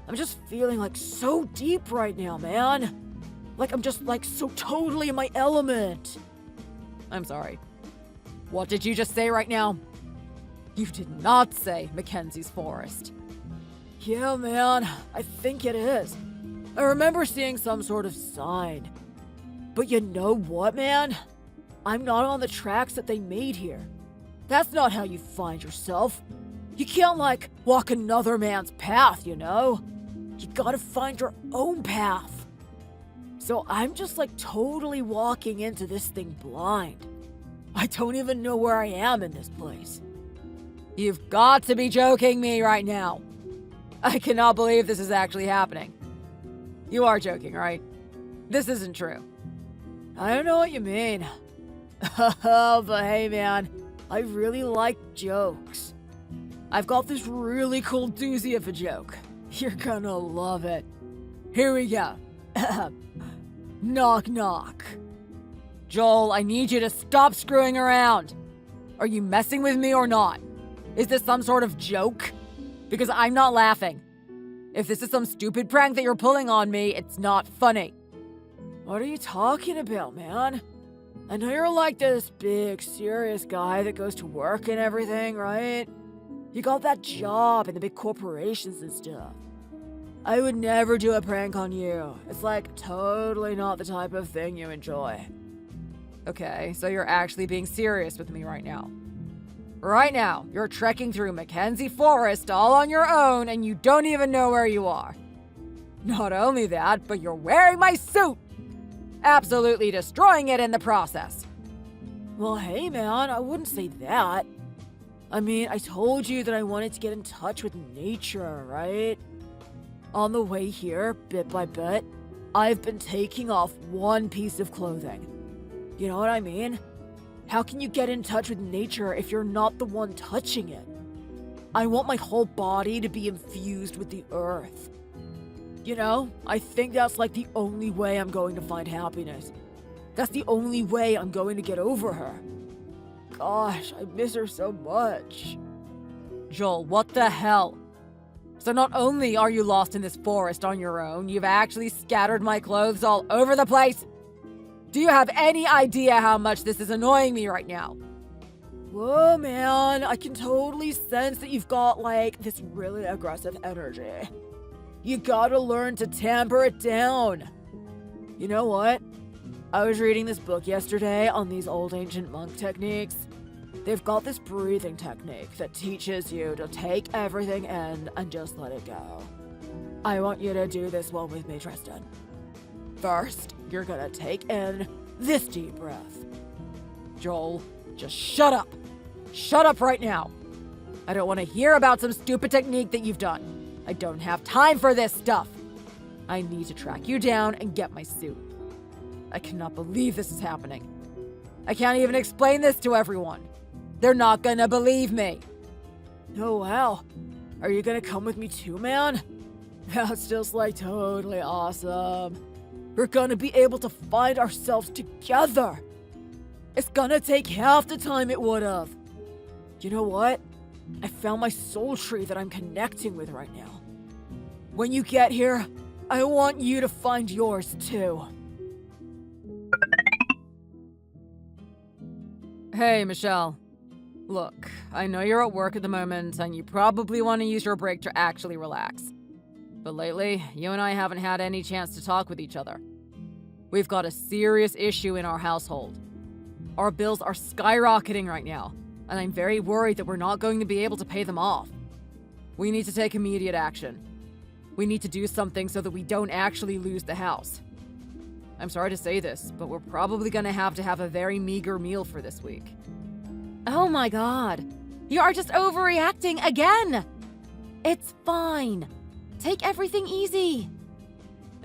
S2: I'm just feeling so deep right now, man. I'm just so totally in my element. I'm sorry. What did you just say right now? You did not say Mackenzie's forest. Yeah, man, I think it is. I remember seeing some sort of sign. But you know what, man? I'm not on the tracks that they made here. That's not how you find yourself. You can't, walk another man's path, you know? You gotta find your own path. So I'm just, totally walking into this thing blind. I don't even know where I am in this place. You've got to be joking me right now. I cannot believe this is actually happening. You are joking, right? This isn't true. I don't know what you mean. But hey, man, I really like jokes. I've got this really cool doozy of a joke. You're gonna love it. Here we go. Knock, knock. Joel, I need you to stop screwing around. Are you messing with me or not? Is this some sort of joke? Because I'm not laughing. If this is some stupid prank that you're pulling on me, it's not funny. What are you talking about, man? I know you're this big, serious guy that goes to work and everything, right? You got that job in the big corporations and stuff. I would never do a prank on you. It's totally not the type of thing you enjoy. Okay, so you're actually being serious with me right now. Right now, you're trekking through Mackenzie Forest all on your own and you don't even know where you are. Not only that, but you're wearing my suit! Absolutely destroying it in the process. Well, hey man, I wouldn't say that. I mean, I told you that I wanted to get in touch with nature, right? On the way here, bit by bit, I've been taking off one piece of clothing. You know what I mean? How can you get in touch with nature if you're not the one touching it? I want my whole body to be infused with the earth. You know, I think that's like the only way I'm going to find happiness. That's the only way I'm going to get over her. Gosh, I miss her so much. Joel, what the hell? So not only are you lost in this forest on your own, you've actually scattered my clothes all over the place. Do you have any idea how much this is annoying me right now? Whoa, man, I can totally sense that you've got, like, this really aggressive energy. You gotta learn to tamper it down. You know what? I was reading this book yesterday on these old ancient monk techniques. They've got this breathing technique that teaches you to take everything in and just let it go. I want you to do this one with me, Tristan. First, you're gonna take in this deep breath. Joel, just shut up. Shut up right now. I don't want to hear about some stupid technique that you've done. I don't have time for this stuff. I need to track you down and get my suit. I cannot believe this is happening. I can't even explain this to everyone. They're not gonna believe me. Oh, wow. Are you gonna come with me too, man? That's just like totally awesome. We're gonna be able to find ourselves together. It's gonna take half the time it would've. You know what? I found my soul tree that I'm connecting with right now. When you get here, I want you to find yours too. Hey, Michelle. Look, I know you're at work at the moment and you probably want to use your break to actually relax. But lately, you and I haven't had any chance to talk with each other. We've got a serious issue in our household. Our bills are skyrocketing right now, and I'm very worried that we're not going to be able to pay them off. We need to take immediate action. We need to do something so that we don't actually lose the house. I'm sorry to say this, but we're probably going to have a very meager meal for this week.
S1: Oh my god. You are just overreacting again. It's fine. Take everything easy.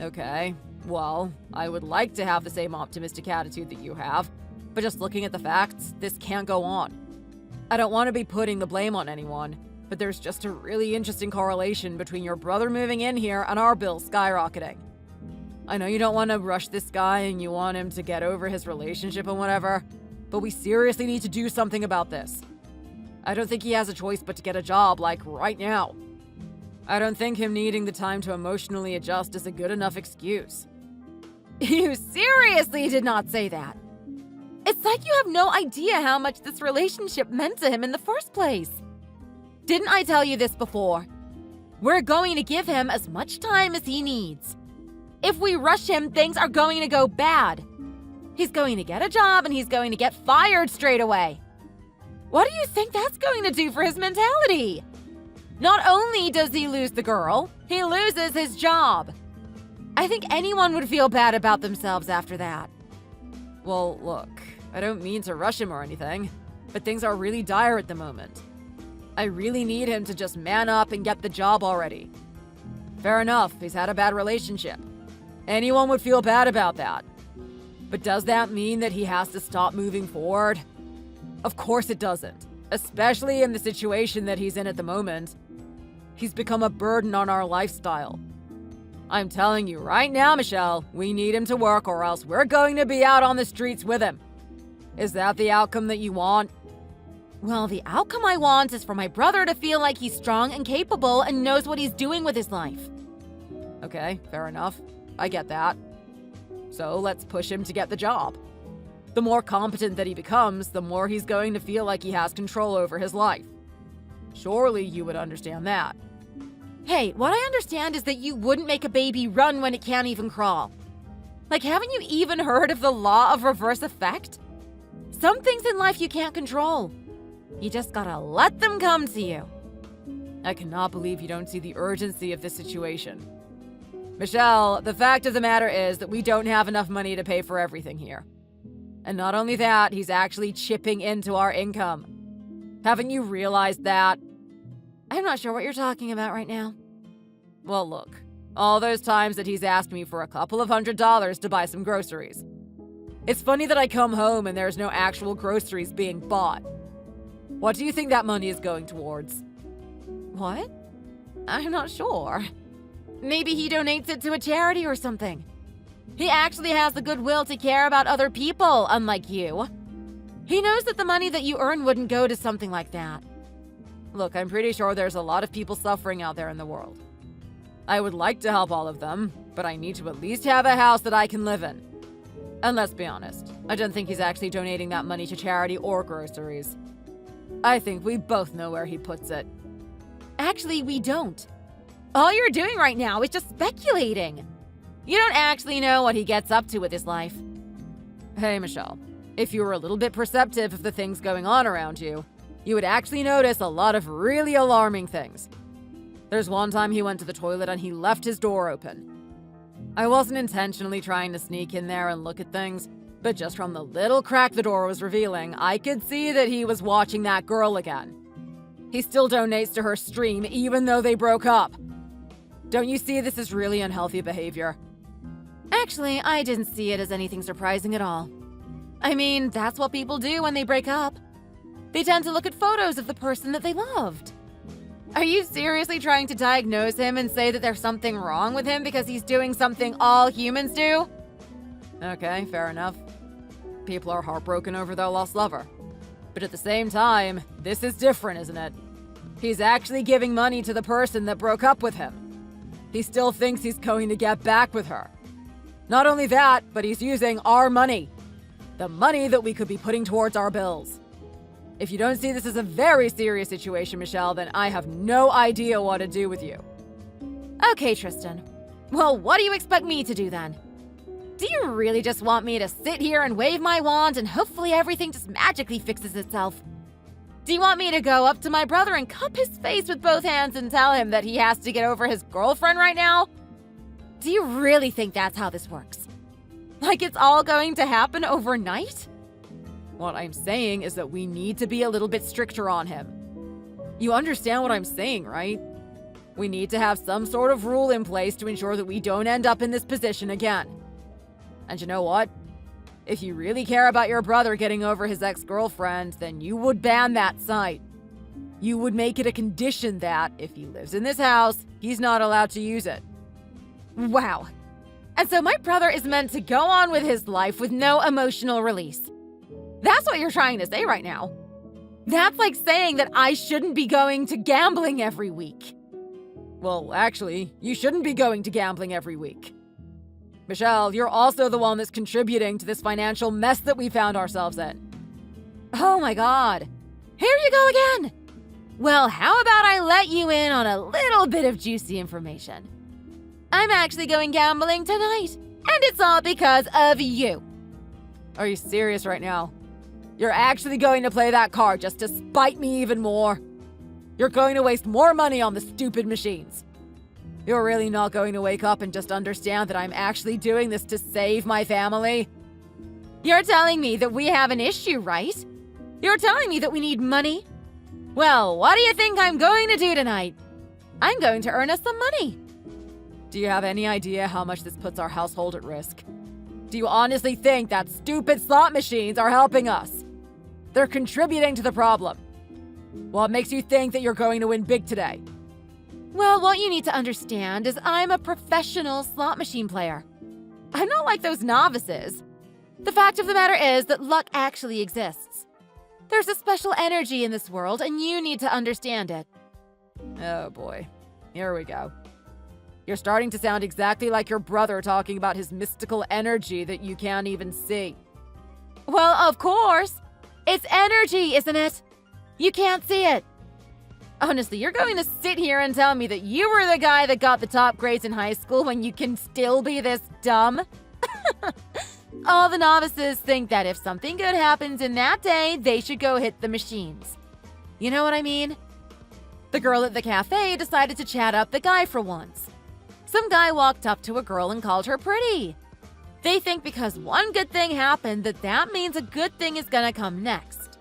S2: Okay, well, I would like to have the same optimistic attitude that you have, but just looking at the facts, this can't go on. I don't want to be putting the blame on anyone, but there's just a really interesting correlation between your brother moving in here and our bills skyrocketing. I know you don't want to rush this guy and you want him to get over his relationship and whatever, but we seriously need to do something about this. I don't think he has a choice but to get a job, like, right now. I don't think him needing the time to emotionally adjust is a good enough excuse.
S1: You seriously did not say that. It's like you have no idea how much this relationship meant to him in the first place. Didn't I tell you this before? We're going to give him as much time as he needs. If we rush him, things are going to go bad. He's going to get a job and he's going to get fired straight away. What do you think that's going to do for his mentality? Not only does he lose the girl, he loses his job. I think anyone would feel bad about themselves after that.
S2: Well, look, I don't mean to rush him or anything, but things are really dire at the moment. I really need him to just man up and get the job already. Fair enough, he's had a bad relationship. Anyone would feel bad about that. But does that mean that he has to stop moving forward? Of course it doesn't, especially in the situation that he's in at the moment. He's become a burden on our lifestyle. I'm telling you right now, Michelle, we need him to work or else we're going to be out on the streets with him. Is that the outcome that you want?
S1: Well, the outcome I want is for my brother to feel like he's strong and capable and knows what he's doing with his life.
S2: Okay, fair enough. I get that. So let's push him to get the job. The more competent that he becomes, the more he's going to feel like he has control over his life. Surely you would understand that.
S1: Hey, what I understand is that you wouldn't make a baby run when it can't even crawl. Like, haven't you even heard of the law of reverse effect? Some things in life you can't control. You just gotta let them come to you.
S2: I cannot believe you don't see the urgency of this situation. Michelle, the fact of the matter is that we don't have enough money to pay for everything here. And not only that, he's actually chipping into our income. Haven't you realized that?
S1: I'm not sure what you're talking about right now.
S2: Well, look, all those times that he's asked me for a couple of $100s to buy some groceries. It's funny that I come home and there's no actual groceries being bought. What do you think that money is going towards?
S1: What? I'm not sure. Maybe he donates it to a charity or something. He actually has the goodwill to care about other people, unlike you. He knows that the money that you earn wouldn't go to something like that.
S2: Look, I'm pretty sure there's a lot of people suffering out there in the world. I would like to help all of them, but I need to at least have a house that I can live in. And let's be honest, I don't think he's actually donating that money to charity or groceries. I think we both know where he puts it.
S1: Actually, we don't. All you're doing right now is just speculating. You don't actually know what he gets up to with his life.
S2: Hey, Michelle, if you were a little bit perceptive of the things going on around you, you would actually notice a lot of really alarming things. There's one time he went to the toilet and he left his door open. I wasn't intentionally trying to sneak in there and look at things, but just from the little crack the door was revealing, I could see that he was watching that girl again. He still donates to her stream even though they broke up. Don't you see this is really unhealthy behavior?
S1: Actually, I didn't see it as anything surprising at all. I mean, that's what people do when they break up. They tend to look at photos of the person that they loved. Are you seriously trying to diagnose him and say that there's something wrong with him because he's doing something all humans do?
S2: Okay, fair enough. People are heartbroken over their lost lover. But at the same time, this is different, isn't it? He's actually giving money to the person that broke up with him. He still thinks he's going to get back with her. Not only that, but he's using our money. The money that we could be putting towards our bills. If you don't see this as a very serious situation, Michelle, then I have no idea what to do with you.
S1: Okay, Tristan. Well, what do you expect me to do then? Do you really just want me to sit here and wave my wand and hopefully everything just magically fixes itself? Do you want me to go up to my brother and cup his face with both hands and tell him that he has to get over his girlfriend right now? Do you really think that's how this works? Like it's all going to happen overnight?
S2: What I'm saying is that we need to be a little bit stricter on him. You understand what I'm saying, right? We need to have some sort of rule in place to ensure that we don't end up in this position again. And you know what? If you really care about your brother getting over his ex-girlfriend, then you would ban that site. You would make it a condition that, if he lives in this house, he's not allowed to use it.
S1: Wow. And so my brother is meant to go on with his life with no emotional release. That's what you're trying to say right now. That's like saying that I shouldn't be going to gambling every week.
S2: Well, actually, you shouldn't be going to gambling every week. Michelle, you're also the one that's contributing to this financial mess that we found ourselves in.
S1: Oh my god. Here you go again. Well, how about I let you in on a little bit of juicy information? I'm actually going gambling tonight, and it's all because of you.
S2: Are you serious right now? You're actually going to play that card just to spite me even more? You're going to waste more money on the stupid machines. You're really not going to wake up and just understand that I'm actually doing this to save my family?
S1: You're telling me that we have an issue, right? You're telling me that we need money? Well, what do you think I'm going to do tonight? I'm going to earn us some money.
S2: Do you have any idea how much this puts our household at risk? Do you honestly think that stupid slot machines are helping us? They're contributing to the problem. What makes you think that you're going to win big today?
S1: Well, what you need to understand is I'm a professional slot machine player. I'm not like those novices. The fact of the matter is that luck actually exists. There's a special energy in this world, and you need to understand it.
S2: Oh boy, here we go. You're starting to sound exactly like your brother talking about his mystical energy that you can't even see.
S1: Well, of course. It's energy, isn't it? You can't see it. Honestly, you're going to sit here and tell me that you were the guy that got the top grades in high school when you can still be this dumb? All the novices think that if something good happens in that day, they should go hit the machines. You know what I mean? The girl at the cafe decided to chat up the guy for once. Some guy walked up to a girl and called her pretty. They think because one good thing happened that means a good thing is gonna come next.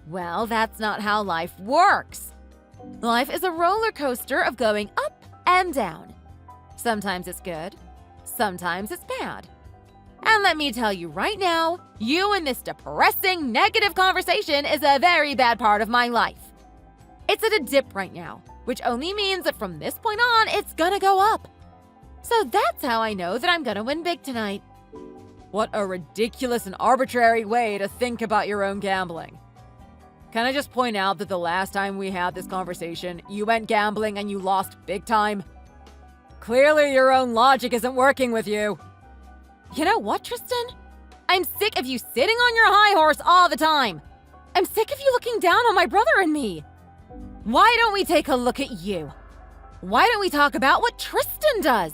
S1: Well, that's not how life works. Life is a roller coaster of going up and down. Sometimes it's good, sometimes it's bad. And let me tell you right now, you and this depressing, negative conversation is a very bad part of my life. It's at a dip right now, which only means that from this point on, it's gonna go up. So that's how I know that I'm gonna win big tonight.
S2: What a ridiculous and arbitrary way to think about your own gambling. Can I just point out that the last time we had this conversation, you went gambling and you lost big time? Clearly your own logic isn't working with you.
S1: You know what, Tristan? I'm sick of you sitting on your high horse all the time. I'm sick of you looking down on my brother and me. Why don't we take a look at you? Why don't we talk about what Tristan does?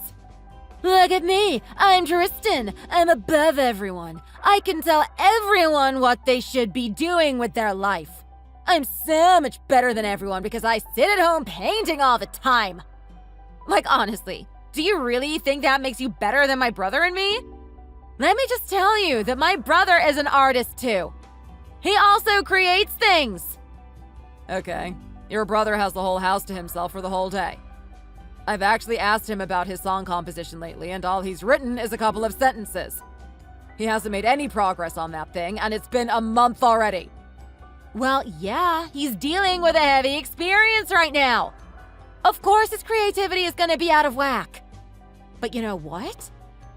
S1: Look at me. I'm Tristan. I'm above everyone. I can tell everyone what they should be doing with their life. I'm so much better than everyone because I sit at home painting all the time. Like, honestly, do you really think that makes you better than my brother and me? Let me just tell you that my brother is an artist too. He also creates things.
S2: Okay, your brother has the whole house to himself for the whole day. I've actually asked him about his song composition lately, and all he's written is a couple of sentences. He hasn't made any progress on that thing, and it's been a month already.
S1: Well, yeah, he's dealing with a heavy experience right now. Of course his creativity is gonna be out of whack. But you know what?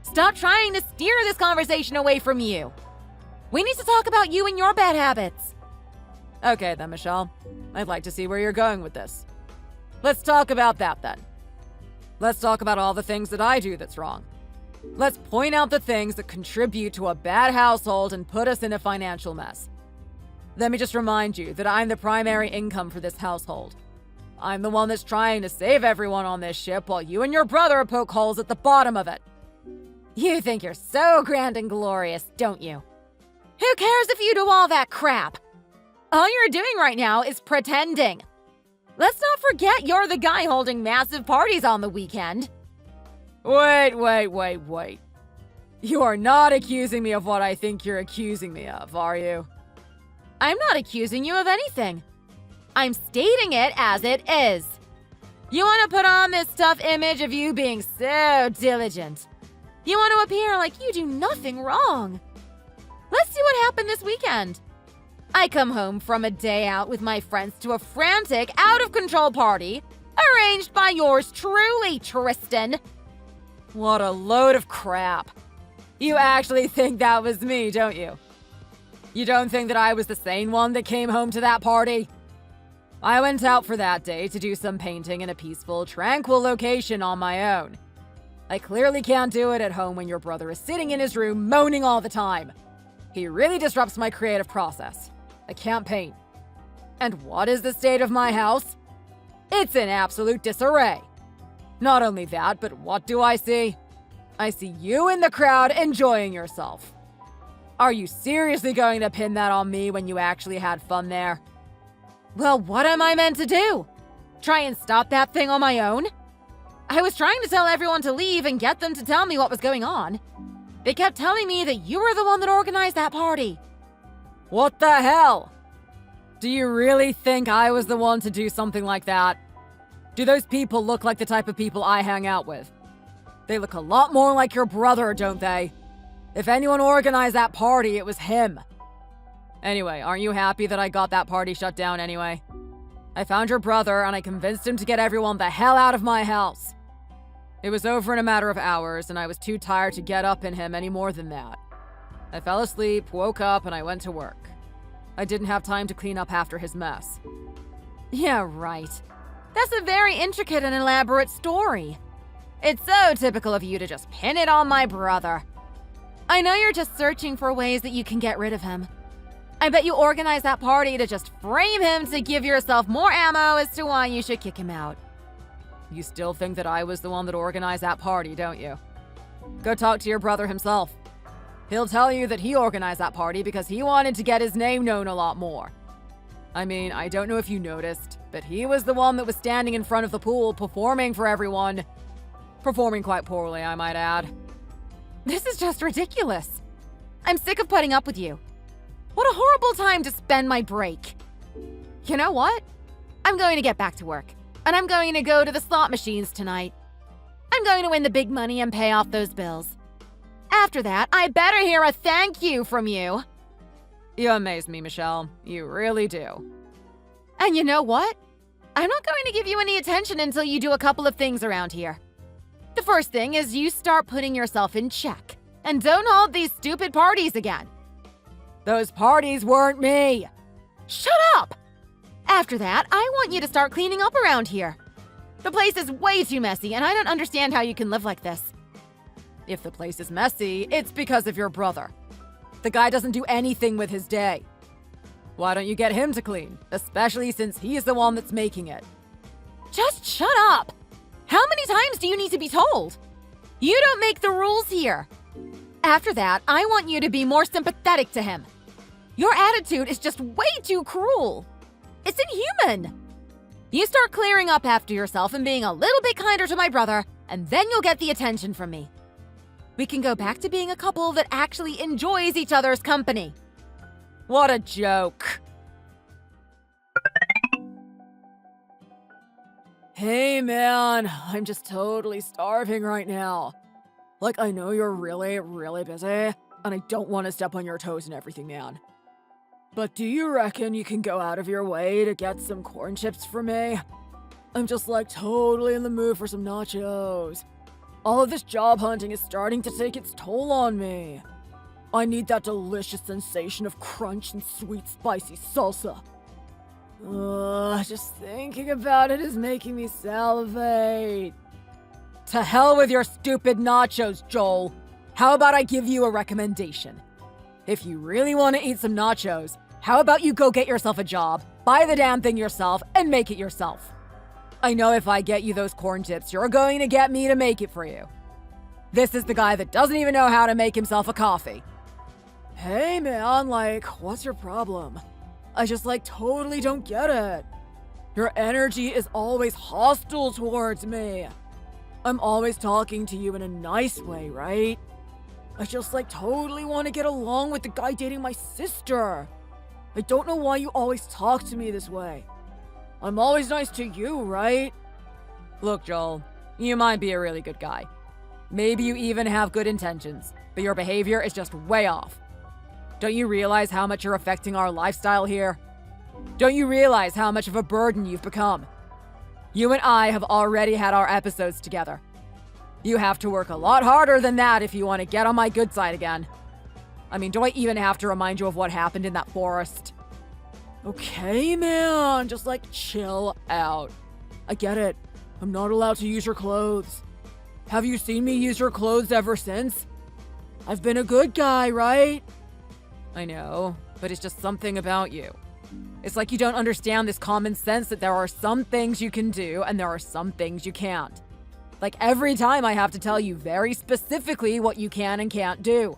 S1: Stop trying to steer this conversation away from you. We need to talk about you and your bad habits.
S2: Okay then, Michelle. I'd like to see where you're going with this. Let's talk about that then. Let's talk about all the things that I do that's wrong. Let's point out the things that contribute to a bad household and put us in a financial mess. Let me just remind you that I'm the primary income for this household. I'm the one that's trying to save everyone on this ship while you and your brother poke holes at the bottom of it.
S1: You think you're so grand and glorious, don't you? Who cares if you do all that crap? All you're doing right now is pretending. Let's not forget you're the guy holding massive parties on the weekend.
S2: Wait. You are not accusing me of what I think you're accusing me of, are you?
S1: I'm not accusing you of anything. I'm stating it as it is. You want to put on this tough image of you being so diligent. You want to appear like you do nothing wrong. Let's see what happened this weekend. I come home from a day out with my friends to a frantic, out-of-control party arranged by yours truly, Tristan.
S2: What a load of crap. You actually think that was me, don't you? You don't think that I was the sane one that came home to that party? I went out for that day to do some painting in a peaceful, tranquil location on my own. I clearly can't do it at home when your brother is sitting in his room moaning all the time. He really disrupts my creative process. I can't paint. And what is the state of my house? It's in absolute disarray. Not only that, but what do I see? I see you in the crowd enjoying yourself. Are you seriously going to pin that on me when you actually had fun there?
S1: Well, what am I meant to do? Try and stop that thing on my own? I was trying to tell everyone to leave and get them to tell me what was going on. They kept telling me that you were the one that organized that party.
S2: What the hell? Do you really think I was the one to do something like that? Do those people look like the type of people I hang out with? They look a lot more like your brother, don't they? If anyone organized that party, it was him. Anyway, aren't you happy that I got that party shut down anyway? I found your brother and I convinced him to get everyone the hell out of my house. It was over in a matter of hours and I was too tired to get up in him any more than that. I fell asleep, woke up, and I went to work. I didn't have time to clean up after his mess.
S1: Yeah, right. That's a very intricate and elaborate story. It's so typical of you to just pin it on my brother. I know you're just searching for ways that you can get rid of him. I bet you organized that party to just frame him to give yourself more ammo as to why you should kick him out.
S2: You still think that I was the one that organized that party, don't you? Go talk to your brother himself. He'll tell you that he organized that party because he wanted to get his name known a lot more. I mean, I don't know if you noticed, but he was the one that was standing in front of the pool performing for everyone. Performing quite poorly, I might add.
S1: This is just ridiculous. I'm sick of putting up with you. What a horrible time to spend my break. You know what? I'm going to get back to work, and I'm going to go to the slot machines tonight. I'm going to win the big money and pay off those bills. After that, I better hear a thank you from you.
S2: You amaze me, Michelle. You really do.
S1: And you know what? I'm not going to give you any attention until you do a couple of things around here. The first thing is you start putting yourself in check and don't hold these stupid parties again.
S2: Those parties weren't me.
S1: Shut up! After that, I want you to start cleaning up around here. The place is way too messy, and I don't understand how you can live like this.
S2: If the place is messy, it's because of your brother. The guy doesn't do anything with his day. Why don't you get him to clean, especially since he's the one that's making it?
S1: Just shut up! How many times do you need to be told? You don't make the rules here. After that, I want you to be more sympathetic to him. Your attitude is just way too cruel. It's inhuman. You start clearing up after yourself and being a little bit kinder to my brother, and then you'll get the attention from me. We can go back to being a couple that actually enjoys each other's company.
S2: What a joke. Hey man, I'm just totally starving right now. Like, I know you're really, really busy, and I don't want to step on your toes and everything, man. But do you reckon you can go out of your way to get some corn chips for me? I'm just like totally in the mood for some nachos. All of this job hunting is starting to take its toll on me. I need that delicious sensation of crunch and sweet spicy salsa. Just thinking about it is making me salivate. To hell with your stupid nachos, Joel. How about I give you a recommendation? If you really want to eat some nachos, how about you go get yourself a job, buy the damn thing yourself, and make it yourself? I know if I get you those corn chips, you're going to get me to make it for you. This is the guy that doesn't even know how to make himself a coffee. Hey man, like, what's your problem? I just totally don't get it. Your energy is always hostile towards me. I'm always talking to you in a nice way, right? I just totally want to get along with the guy dating my sister. I don't know why you always talk to me this way. I'm always nice to you, right? Look, Joel, you might be a really good guy. Maybe you even have good intentions, but your behavior is just way off. Don't you realize how much you're affecting our lifestyle here? Don't you realize how much of a burden you've become? You and I have already had our episodes together. You have to work a lot harder than that if you want to get on my good side again. I mean, do I even have to remind you of what happened in that forest? Okay, man, just chill out. I get it. I'm not allowed to use your clothes. Have you seen me use your clothes ever since? I've been a good guy, right? I know, but it's just something about you. It's like you don't understand this common sense that there are some things you can do and there are some things you can't. Like every time I have to tell you very specifically what you can and can't do.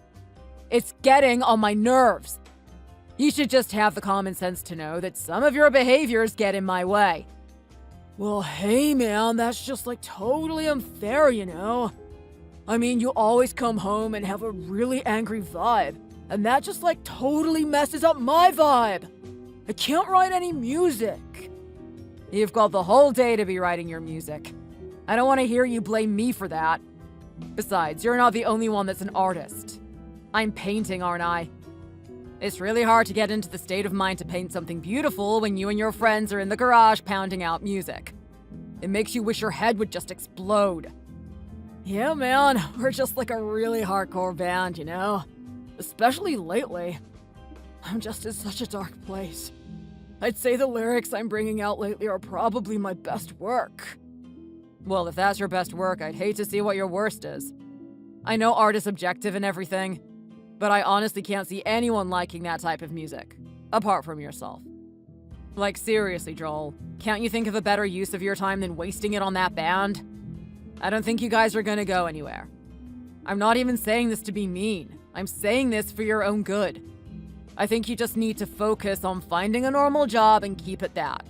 S2: It's getting on my nerves. You should just have the common sense to know that some of your behaviors get in my way. Well, hey man, that's just totally unfair, you know? I mean, you always come home and have a really angry vibe, and that just totally messes up my vibe. I can't write any music. You've got the whole day to be writing your music. I don't want to hear you blame me for that. Besides, you're not the only one that's an artist. I'm painting, aren't I? It's really hard to get into the state of mind to paint something beautiful when you and your friends are in the garage pounding out music. It makes you wish your head would just explode. Yeah, man, we're just a really hardcore band, you know? Especially lately. I'm just in such a dark place. I'd say the lyrics I'm bringing out lately are probably my best work. Well, if that's your best work, I'd hate to see what your worst is. I know art is subjective and everything, but I honestly can't see anyone liking that type of music, apart from yourself. Seriously, Joel, can't you think of a better use of your time than wasting it on that band? I don't think you guys are gonna go anywhere. I'm not even saying this to be mean. I'm saying this for your own good. I think you just need to focus on finding a normal job and keep it that.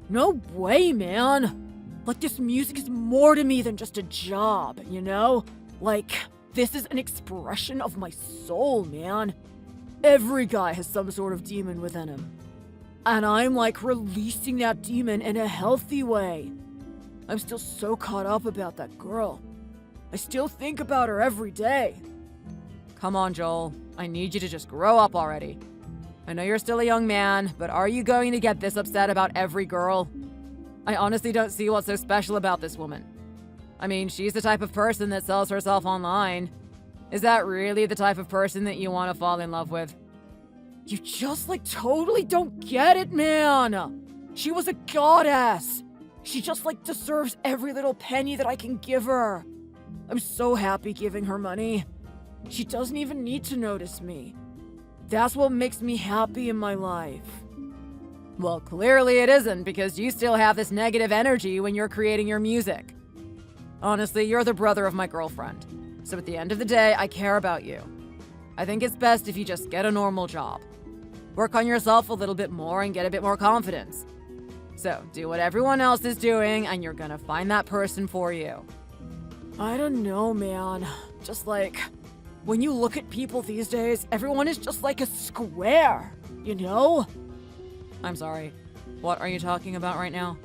S2: No way, man! This music is more to me than just a job, you know? This is an expression of my soul, man. Every guy has some sort of demon within him. And I'm releasing that demon in a healthy way. I'm still so caught up about that girl. I still think about her every day. Come on, Joel. I need you to just grow up already. I know you're still a young man, but are you going to get this upset about every girl? I honestly don't see what's so special about this woman. I mean, she's the type of person that sells herself online. Is that really the type of person that you want to fall in love with? You just, totally don't get it, man! She was a goddess! She just, deserves every little penny that I can give her. I'm so happy giving her money. She doesn't even need to notice me. That's what makes me happy in my life. Well, clearly it isn't, because you still have this negative energy when you're creating your music. Honestly, you're the brother of my girlfriend. So at the end of the day, I care about you. I think it's best if you just get a normal job. Work on yourself a little bit more and get a bit more confidence. So, do what everyone else is doing, and you're gonna find that person for you. I don't know, man. Just when you look at people these days, everyone is just like a square, you know? I'm sorry. What are you talking about right now?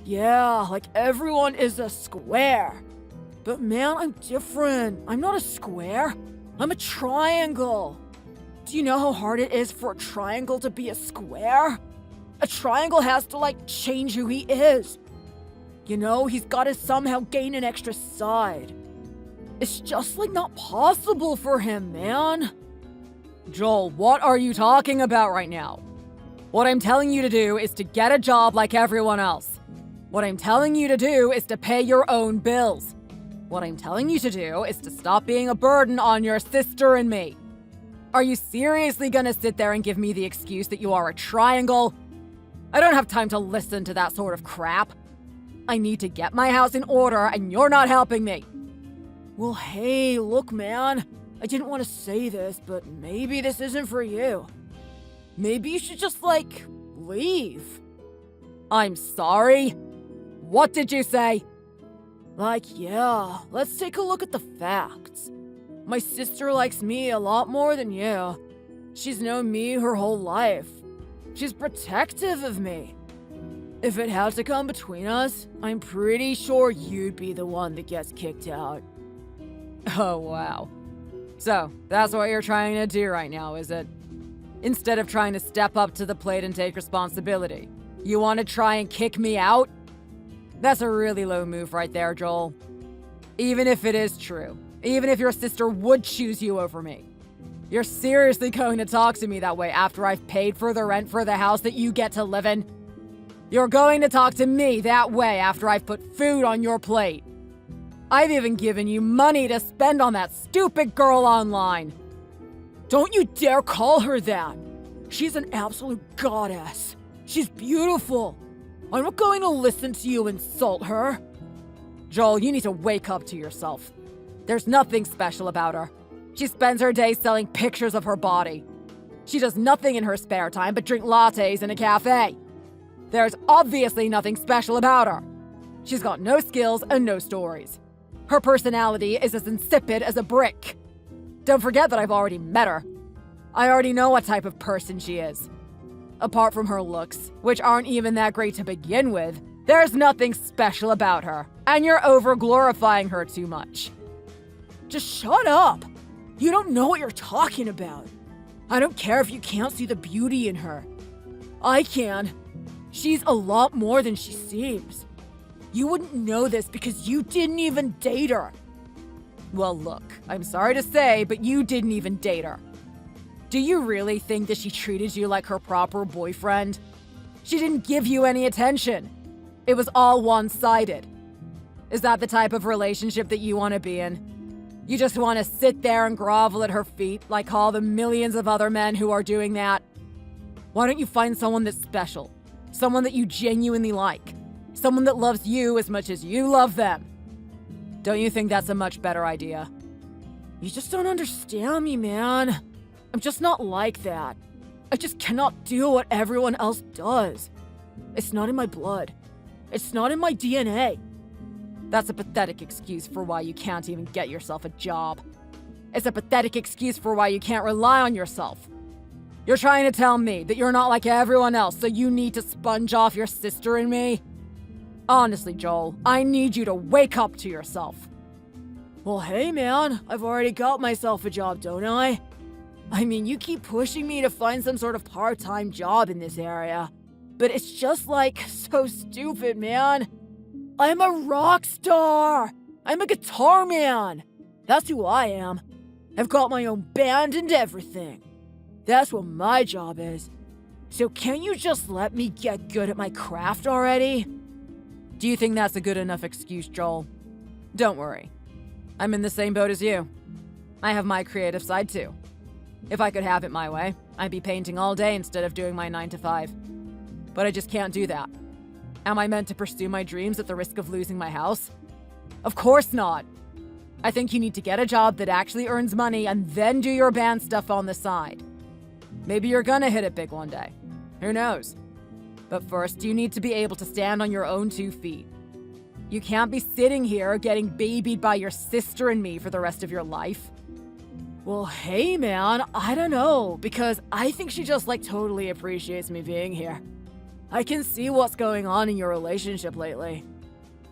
S2: Yeah, everyone is a square. But man, I'm different. I'm not a square. I'm a triangle. Do you know how hard it is for a triangle to be a square? A triangle has to, change who he is. You know, he's gotta somehow gain an extra side. It's just, not possible for him, man. Joel, what are you talking about right now? What I'm telling you to do is to get a job like everyone else. What I'm telling you to do is to pay your own bills. What I'm telling you to do is to stop being a burden on your sister and me. Are you seriously gonna sit there and give me the excuse that you are a triangle? I don't have time to listen to that sort of crap. I need to get my house in order, and you're not helping me. Well, hey, look, man. I didn't want to say this, but maybe this isn't for you. Maybe you should just, leave. I'm sorry? What did you say? Yeah, let's take a look at the facts. My sister likes me a lot more than you. She's known me her whole life. She's protective of me. If it had to come between us, I'm pretty sure you'd be the one that gets kicked out. Oh, wow. So, that's what you're trying to do right now, is it? Instead of trying to step up to the plate and take responsibility, you want to try and kick me out? That's a really low move right there, Joel. Even if it is true, even if your sister would choose you over me, you're seriously going to talk to me that way after I've paid for the rent for the house that you get to live in? You're going to talk to me that way after I've put food on your plate. I've even given you money to spend on that stupid girl online. Don't you dare call her that. She's an absolute goddess. She's beautiful. I'm not going to listen to you insult her. Joel, you need to wake up to yourself. There's nothing special about her. She spends her days selling pictures of her body. She does nothing in her spare time but drink lattes in a cafe. There's obviously nothing special about her. She's got no skills and no stories. Her personality is as insipid as a brick. Don't forget that I've already met her. I already know what type of person she is. Apart from her looks, which aren't even that great to begin with, there's nothing special about her, and you're over-glorifying her too much. Just shut up! You don't know what you're talking about. I don't care if you can't see the beauty in her. I can. She's a lot more than she seems. You wouldn't know this because you didn't even date her. Well, look, I'm sorry to say, but you didn't even date her. Do you really think that she treated you like her proper boyfriend? She didn't give you any attention. It was all one-sided. Is that the type of relationship that you want to be in? You just want to sit there and grovel at her feet like all the millions of other men who are doing that? Why don't you find someone that's special? Someone that you genuinely like? Someone that loves you as much as you love them? Don't you think that's a much better idea? You just don't understand me, man. I'm just not like that. I just cannot do what everyone else does. It's not in my blood. It's not in my DNA. That's a pathetic excuse for why you can't even get yourself a job. It's a pathetic excuse for why you can't rely on yourself. You're trying to tell me that you're not like everyone else, so you need to sponge off your sister and me? Honestly, Joel, I need you to wake up to yourself. Well, hey man, I've already got myself a job, don't I? I mean, you keep pushing me to find some sort of part-time job in this area. But it's just like, so stupid, man. I'm a rock star! I'm a guitar man! That's who I am. I've got my own band and everything. That's what my job is. So can't you just let me get good at my craft already? Do you think that's a good enough excuse, Joel? Don't worry. I'm in the same boat as you. I have my creative side too. If I could have it my way, I'd be painting all day instead of doing my 9 to 5. But I just can't do that. Am I meant to pursue my dreams at the risk of losing my house? Of course not. I think you need to get a job that actually earns money and then do your band stuff on the side. Maybe you're gonna hit it big one day. Who knows? But first, you need to be able to stand on your own 2 feet. You can't be sitting here getting babied by your sister and me for the rest of your life. Well, hey man, I don't know, because I think she just totally appreciates me being here. I can see what's going on in your relationship lately.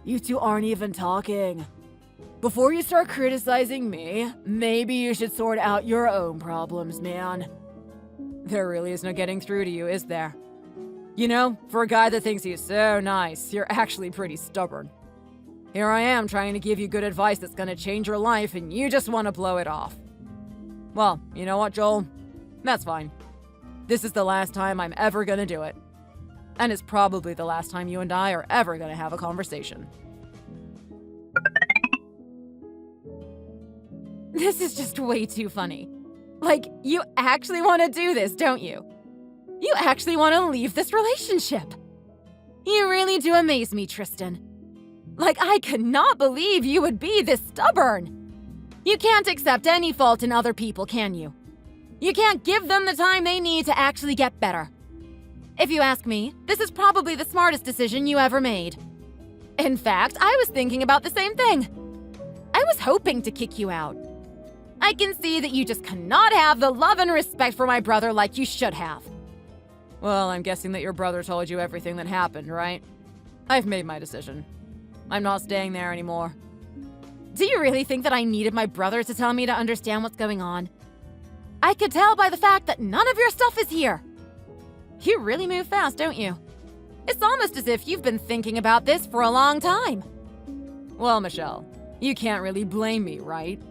S2: You two aren't even talking. Before you start criticizing me, maybe you should sort out your own problems, man. There really is no getting through to you, is there? You know, for a guy that thinks he's so nice, you're actually pretty stubborn. Here I am trying to give you good advice that's gonna change your life, and you just want to blow it off. Well, you know what, Joel? That's fine. This is the last time I'm ever gonna do it. And it's probably the last time you and I are ever gonna have a conversation.
S1: This is just way too funny. You actually want to do this, don't you? You actually want to leave this relationship. You really do amaze me, Tristan. I could not believe you would be this stubborn. You can't accept any fault in other people, can you? You can't give them the time they need to actually get better. If you ask me, this is probably the smartest decision you ever made. In fact, I was thinking about the same thing. I was hoping to kick you out. I can see that you just cannot have the love and respect for my brother like you should have.
S2: Well, I'm guessing that your brother told you everything that happened, right? I've made my decision. I'm not staying there anymore.
S1: Do you really think that I needed my brother to tell me to understand what's going on? I could tell by the fact that none of your stuff is here. You really move fast, don't you? It's almost as if you've been thinking about this for a long time.
S2: Well, Michelle, you can't really blame me, right?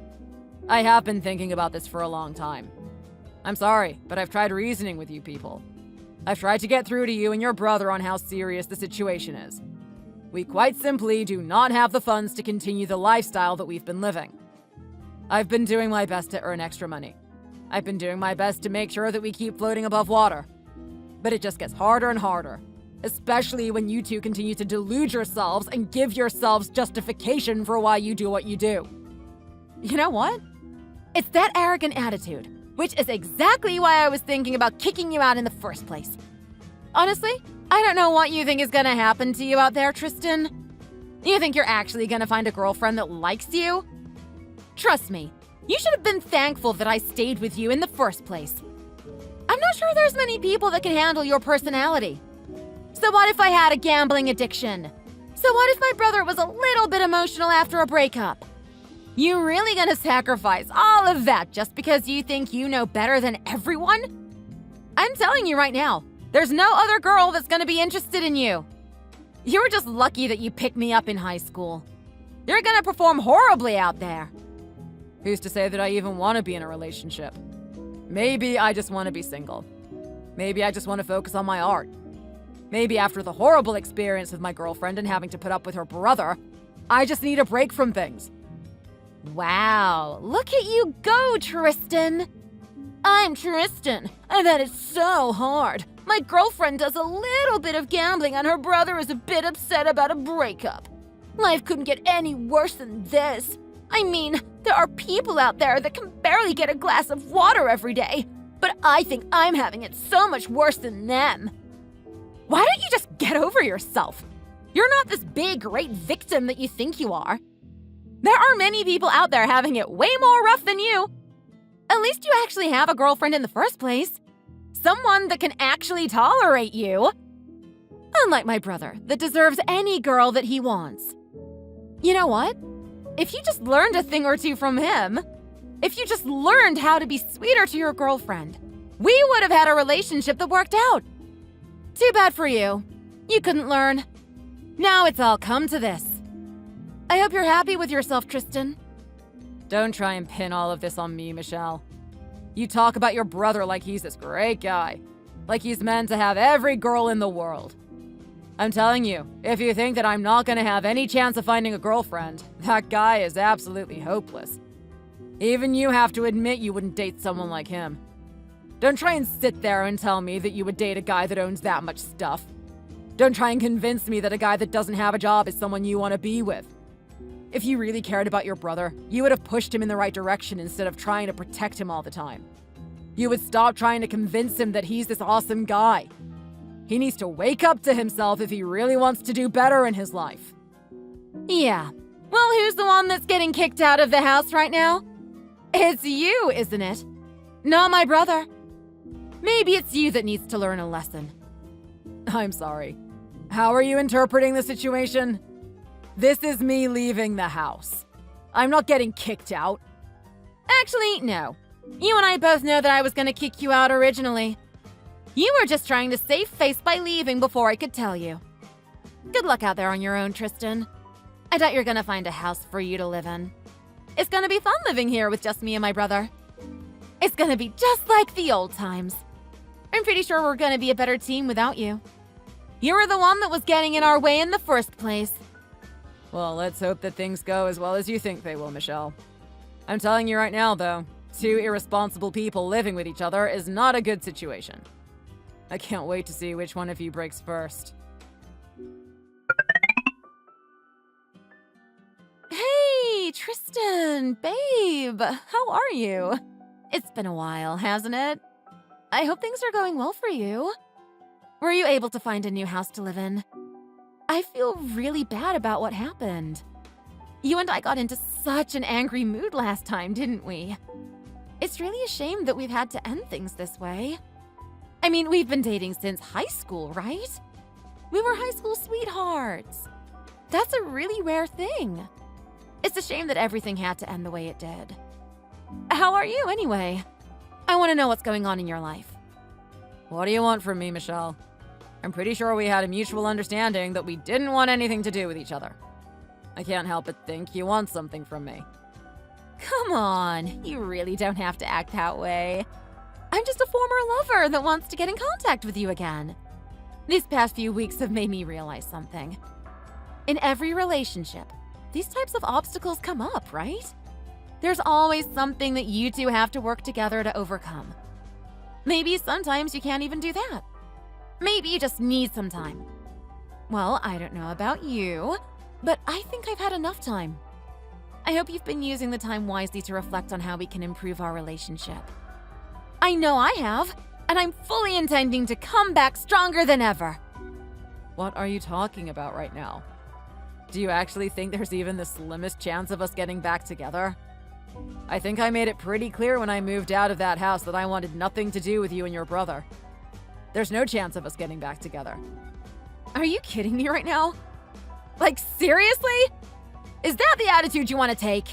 S2: I have been thinking about this for a long time. I'm sorry, but I've tried reasoning with you people. I've tried to get through to you and your brother on how serious the situation is. We quite simply do not have the funds to continue the lifestyle that we've been living. I've been doing my best to earn extra money. I've been doing my best to make sure that we keep floating above water. But it just gets harder and harder, especially when you two continue to delude yourselves and give yourselves justification for why you do what you do.
S1: You know what? It's that arrogant attitude, which is exactly why I was thinking about kicking you out in the first place. Honestly, I don't know what you think is gonna happen to you out there, Tristan. You think you're actually gonna find a girlfriend that likes you? Trust me, you should have been thankful that I stayed with you in the first place. I'm not sure there's many people that can handle your personality. So what if I had a gambling addiction? So what if my brother was a little bit emotional after a breakup? You really gonna sacrifice all of that just because you think you know better than everyone? I'm telling you right now, there's no other girl that's gonna be interested in you. You were just lucky that you picked me up in high school. You're gonna perform horribly out there.
S2: Who's to say that I even want to be in a relationship? Maybe I just want to be single. Maybe I just want to focus on my art. Maybe after the horrible experience with my girlfriend and having to put up with her brother, I just need a break from things.
S1: Wow, look at you go, Tristan. I'm Tristan, and that is so hard. My girlfriend does a little bit of gambling and her brother is a bit upset about a breakup. Life couldn't get any worse than this. I mean, there are people out there that can barely get a glass of water every day, but I think I'm having it so much worse than them. Why don't you just get over yourself? You're not this big, great victim that you think you are. There are many people out there having it way more rough than you. At least you actually have a girlfriend in the first place. Someone that can actually tolerate you. Unlike my brother, that deserves any girl that he wants. You know what? If you just learned a thing or two from him, if you just learned how to be sweeter to your girlfriend, we would have had a relationship that worked out. Too bad for you. You couldn't learn. Now it's all come to this. I hope you're happy with yourself, Tristan.
S2: Don't try and pin all of this on me, Michelle. You talk about your brother like he's this great guy. Like he's meant to have every girl in the world. I'm telling you, if you think that I'm not gonna have any chance of finding a girlfriend, that guy is absolutely hopeless. Even you have to admit you wouldn't date someone like him. Don't try and sit there and tell me that you would date a guy that owns that much stuff. Don't try and convince me that a guy that doesn't have a job is someone you want to be with. If you really cared about your brother, you would have pushed him in the right direction instead of trying to protect him all the time. You would stop trying to convince him that he's this awesome guy. He needs to wake up to himself if he really wants to do better in his life.
S1: Yeah. Well, who's the one that's getting kicked out of the house right now? It's you, isn't it? Not my brother. Maybe it's you that needs to learn a lesson.
S2: I'm sorry. How are you interpreting the situation? This is me leaving the house. I'm not getting kicked out.
S1: Actually, no. You and I both know that I was going to kick you out originally. You were just trying to save face by leaving before I could tell you. Good luck out there on your own, Tristan. I doubt you're going to find a house for you to live in. It's going to be fun living here with just me and my brother. It's going to be just like the old times. I'm pretty sure we're going to be a better team without you. You were the one that was getting in our way in the first place.
S2: Well, let's hope that things go as well as you think they will, Michelle. I'm telling you right now, though, two irresponsible people living with each other is not a good situation. I can't wait to see which one of you breaks first.
S1: Hey, Tristan, babe, how are you? It's been a while, hasn't it? I hope things are going well for you. Were you able to find a new house to live in? I feel really bad about what happened. You and I got into such an angry mood last time, didn't we? It's really a shame that we've had to end things this way. I mean, we've been dating since high school, right? We were high school sweethearts. That's a really rare thing. It's a shame that everything had to end the way it did. How are you, anyway? I want to know what's going on in your life.
S2: What do you want from me, Michelle? I'm pretty sure we had a mutual understanding that we didn't want anything to do with each other. I can't help but think you want something from me.
S1: Come on, you really don't have to act that way. I'm just a former lover that wants to get in contact with you again. These past few weeks have made me realize something. In every relationship, these types of obstacles come up, right? There's always something that you two have to work together to overcome. Maybe sometimes you can't even do that. Maybe you just need some time. Well, I don't know about you, but I think I've had enough time. I hope you've been using the time wisely to reflect on how we can improve our relationship. I know I have, and I'm fully intending to come back stronger than ever.
S2: What are you talking about right now? Do you actually think there's even the slimmest chance of us getting back together? I think I made it pretty clear when I moved out of that house that I wanted nothing to do with you and your brother. There's no chance of us getting back together.
S1: Are you kidding me right now? Like, seriously? Is that the attitude you want to take?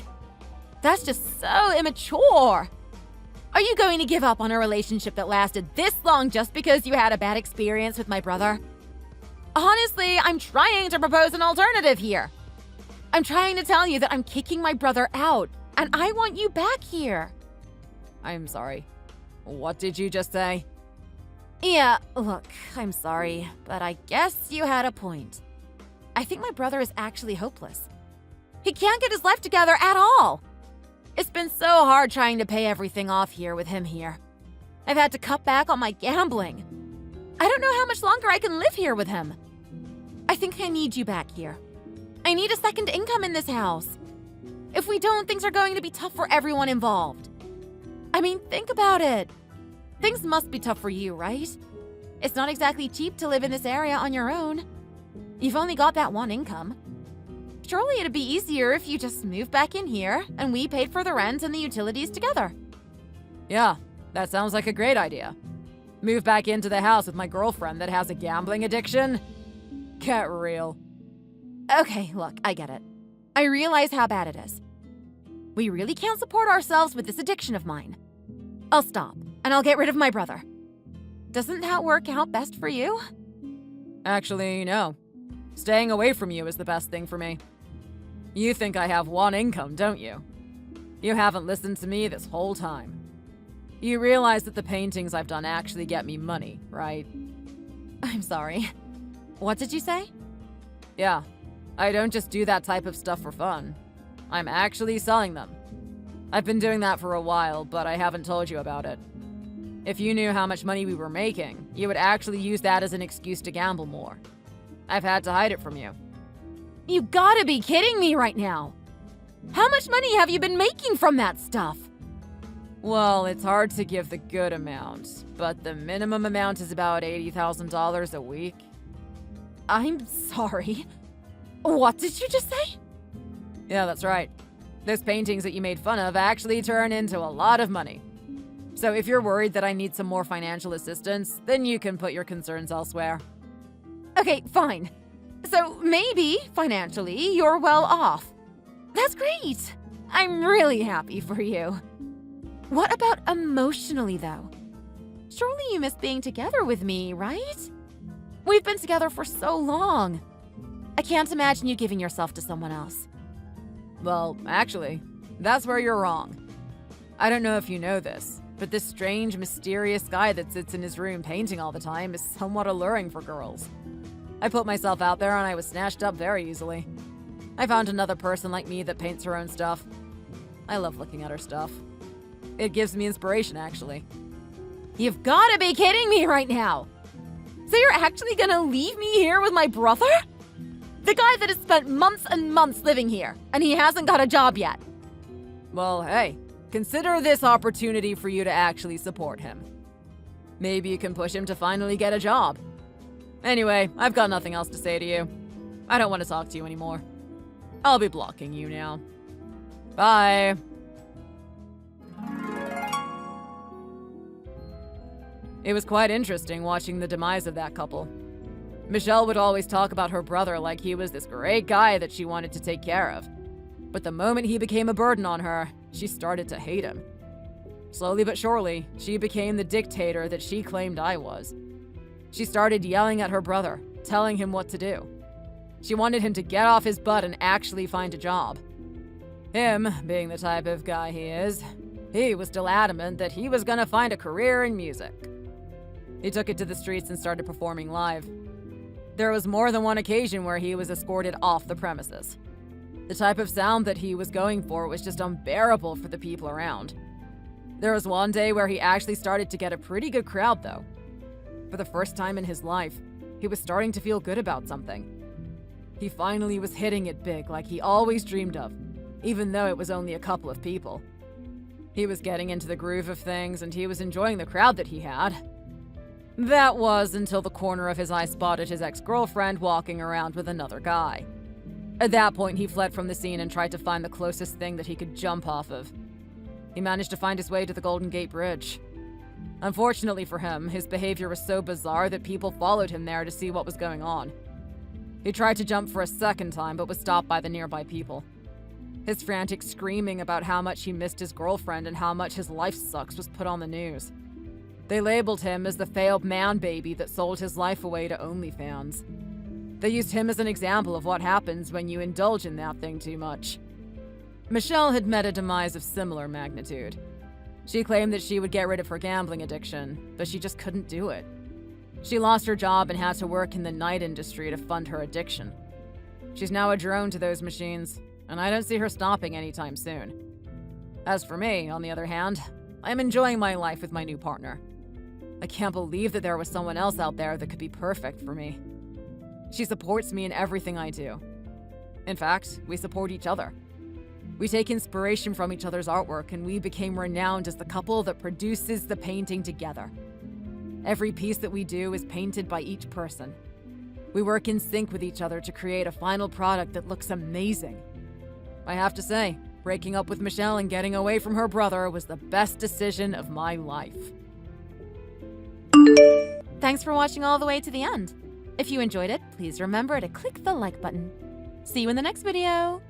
S1: That's just so immature. Are you going to give up on a relationship that lasted this long just because you had a bad experience with my brother? Honestly, I'm trying to propose an alternative here. I'm trying to tell you that I'm kicking my brother out, and I want you back here.
S2: I'm sorry. What did you just say?
S1: Yeah, look, I'm sorry, but I guess you had a point. I think my brother is actually hopeless. He can't get his life together at all. It's been so hard trying to pay everything off here with him here. I've had to cut back on my gambling. I don't know how much longer I can live here with him. I think I need you back here. I need a second income in this house. If we don't, things are going to be tough for everyone involved. I mean, think about it. Things must be tough for you, right? It's not exactly cheap to live in this area on your own. You've only got that one income. Surely it'd be easier if you just moved back in here and we paid for the rent and the utilities together.
S2: Yeah, that sounds like a great idea. Move back into the house with my girlfriend that has a gambling addiction? Get real.
S1: Okay, look, I get it. I realize how bad it is. We really can't support ourselves with this addiction of mine. I'll stop, and I'll get rid of my brother. Doesn't that work out best for you?
S2: Actually, no. Staying away from you is the best thing for me. You think I have one income, don't you? You haven't listened to me this whole time. You realize that the paintings I've done actually get me money, right?
S1: I'm sorry. What did you say?
S2: Yeah, I don't just do that type of stuff for fun. I'm actually selling them. I've been doing that for a while, but I haven't told you about it. If you knew how much money we were making, you would actually use that as an excuse to gamble more. I've had to hide it from you.
S1: You gotta be kidding me right now! How much money have you been making from that stuff?
S2: Well, it's hard to give the good amount, but the minimum amount is about $80,000 a week.
S1: I'm sorry. What did you just say?
S2: Yeah, that's right. Those paintings that you made fun of actually turn into a lot of money. So if you're worried that I need some more financial assistance, then you can put your concerns elsewhere.
S1: Okay, fine. So maybe, financially, you're well off. That's great! I'm really happy for you. What about emotionally, though? Surely you miss being together with me, right? We've been together for so long. I can't imagine you giving yourself to someone else.
S2: Well, actually, that's where you're wrong. I don't know if you know this, but this strange, mysterious guy that sits in his room painting all the time is somewhat alluring for girls. I put myself out there and I was snatched up very easily. I found another person like me that paints her own stuff. I love looking at her stuff. It gives me inspiration, actually.
S1: You've gotta be kidding me right now! So you're actually gonna leave me here with my brother? The guy that has spent months and months living here, and he hasn't got a job yet.
S2: Well, hey, consider this opportunity for you to actually support him. Maybe you can push him to finally get a job. Anyway, I've got nothing else to say to you. I don't want to talk to you anymore. I'll be blocking you now. Bye. It was quite interesting watching the demise of that couple. Michelle would always talk about her brother like he was this great guy that she wanted to take care of. But the moment he became a burden on her, she started to hate him. Slowly but surely, she became the dictator that she claimed I was. She started yelling at her brother, telling him what to do. She wanted him to get off his butt and actually find a job. Him, being the type of guy he is, he was still adamant that he was gonna find a career in music. He took it to the streets and started performing live. There was more than one occasion where he was escorted off the premises. The type of sound that he was going for was just unbearable for the people around. There was one day where he actually started to get a pretty good crowd, though. For the first time in his life, he was starting to feel good about something. He finally was hitting it big like he always dreamed of, even though it was only a couple of people. He was getting into the groove of things and he was enjoying the crowd that he had. That was until the corner of his eye spotted his ex-girlfriend walking around with another guy. At that point, he fled from the scene and tried to find the closest thing that he could jump off of. He managed to find his way to the Golden Gate Bridge. Unfortunately for him, his behavior was so bizarre that people followed him there to see what was going on. He tried to jump for a second time, but was stopped by the nearby people. His frantic screaming about how much he missed his girlfriend and how much his life sucks was put on the news. They labeled him as the failed man baby that sold his life away to OnlyFans. They used him as an example of what happens when you indulge in that thing too much. Michelle had met a demise of similar magnitude. She claimed that she would get rid of her gambling addiction, but she just couldn't do it. She lost her job and had to work in the night industry to fund her addiction. She's now a drone to those machines, and I don't see her stopping anytime soon. As for me, on the other hand, I'm enjoying my life with my new partner. I can't believe that there was someone else out there that could be perfect for me. She supports me in everything I do. In fact, we support each other. We take inspiration from each other's artwork, and we became renowned as the couple that produces the painting together. Every piece that we do is painted by each person. We work in sync with each other to create a final product that looks amazing. I have to say, breaking up with Michelle and getting away from her brother was the best decision of my life.
S1: Thanks for watching all the way to the end. If you enjoyed it, please remember to click the like button. See you in the next video!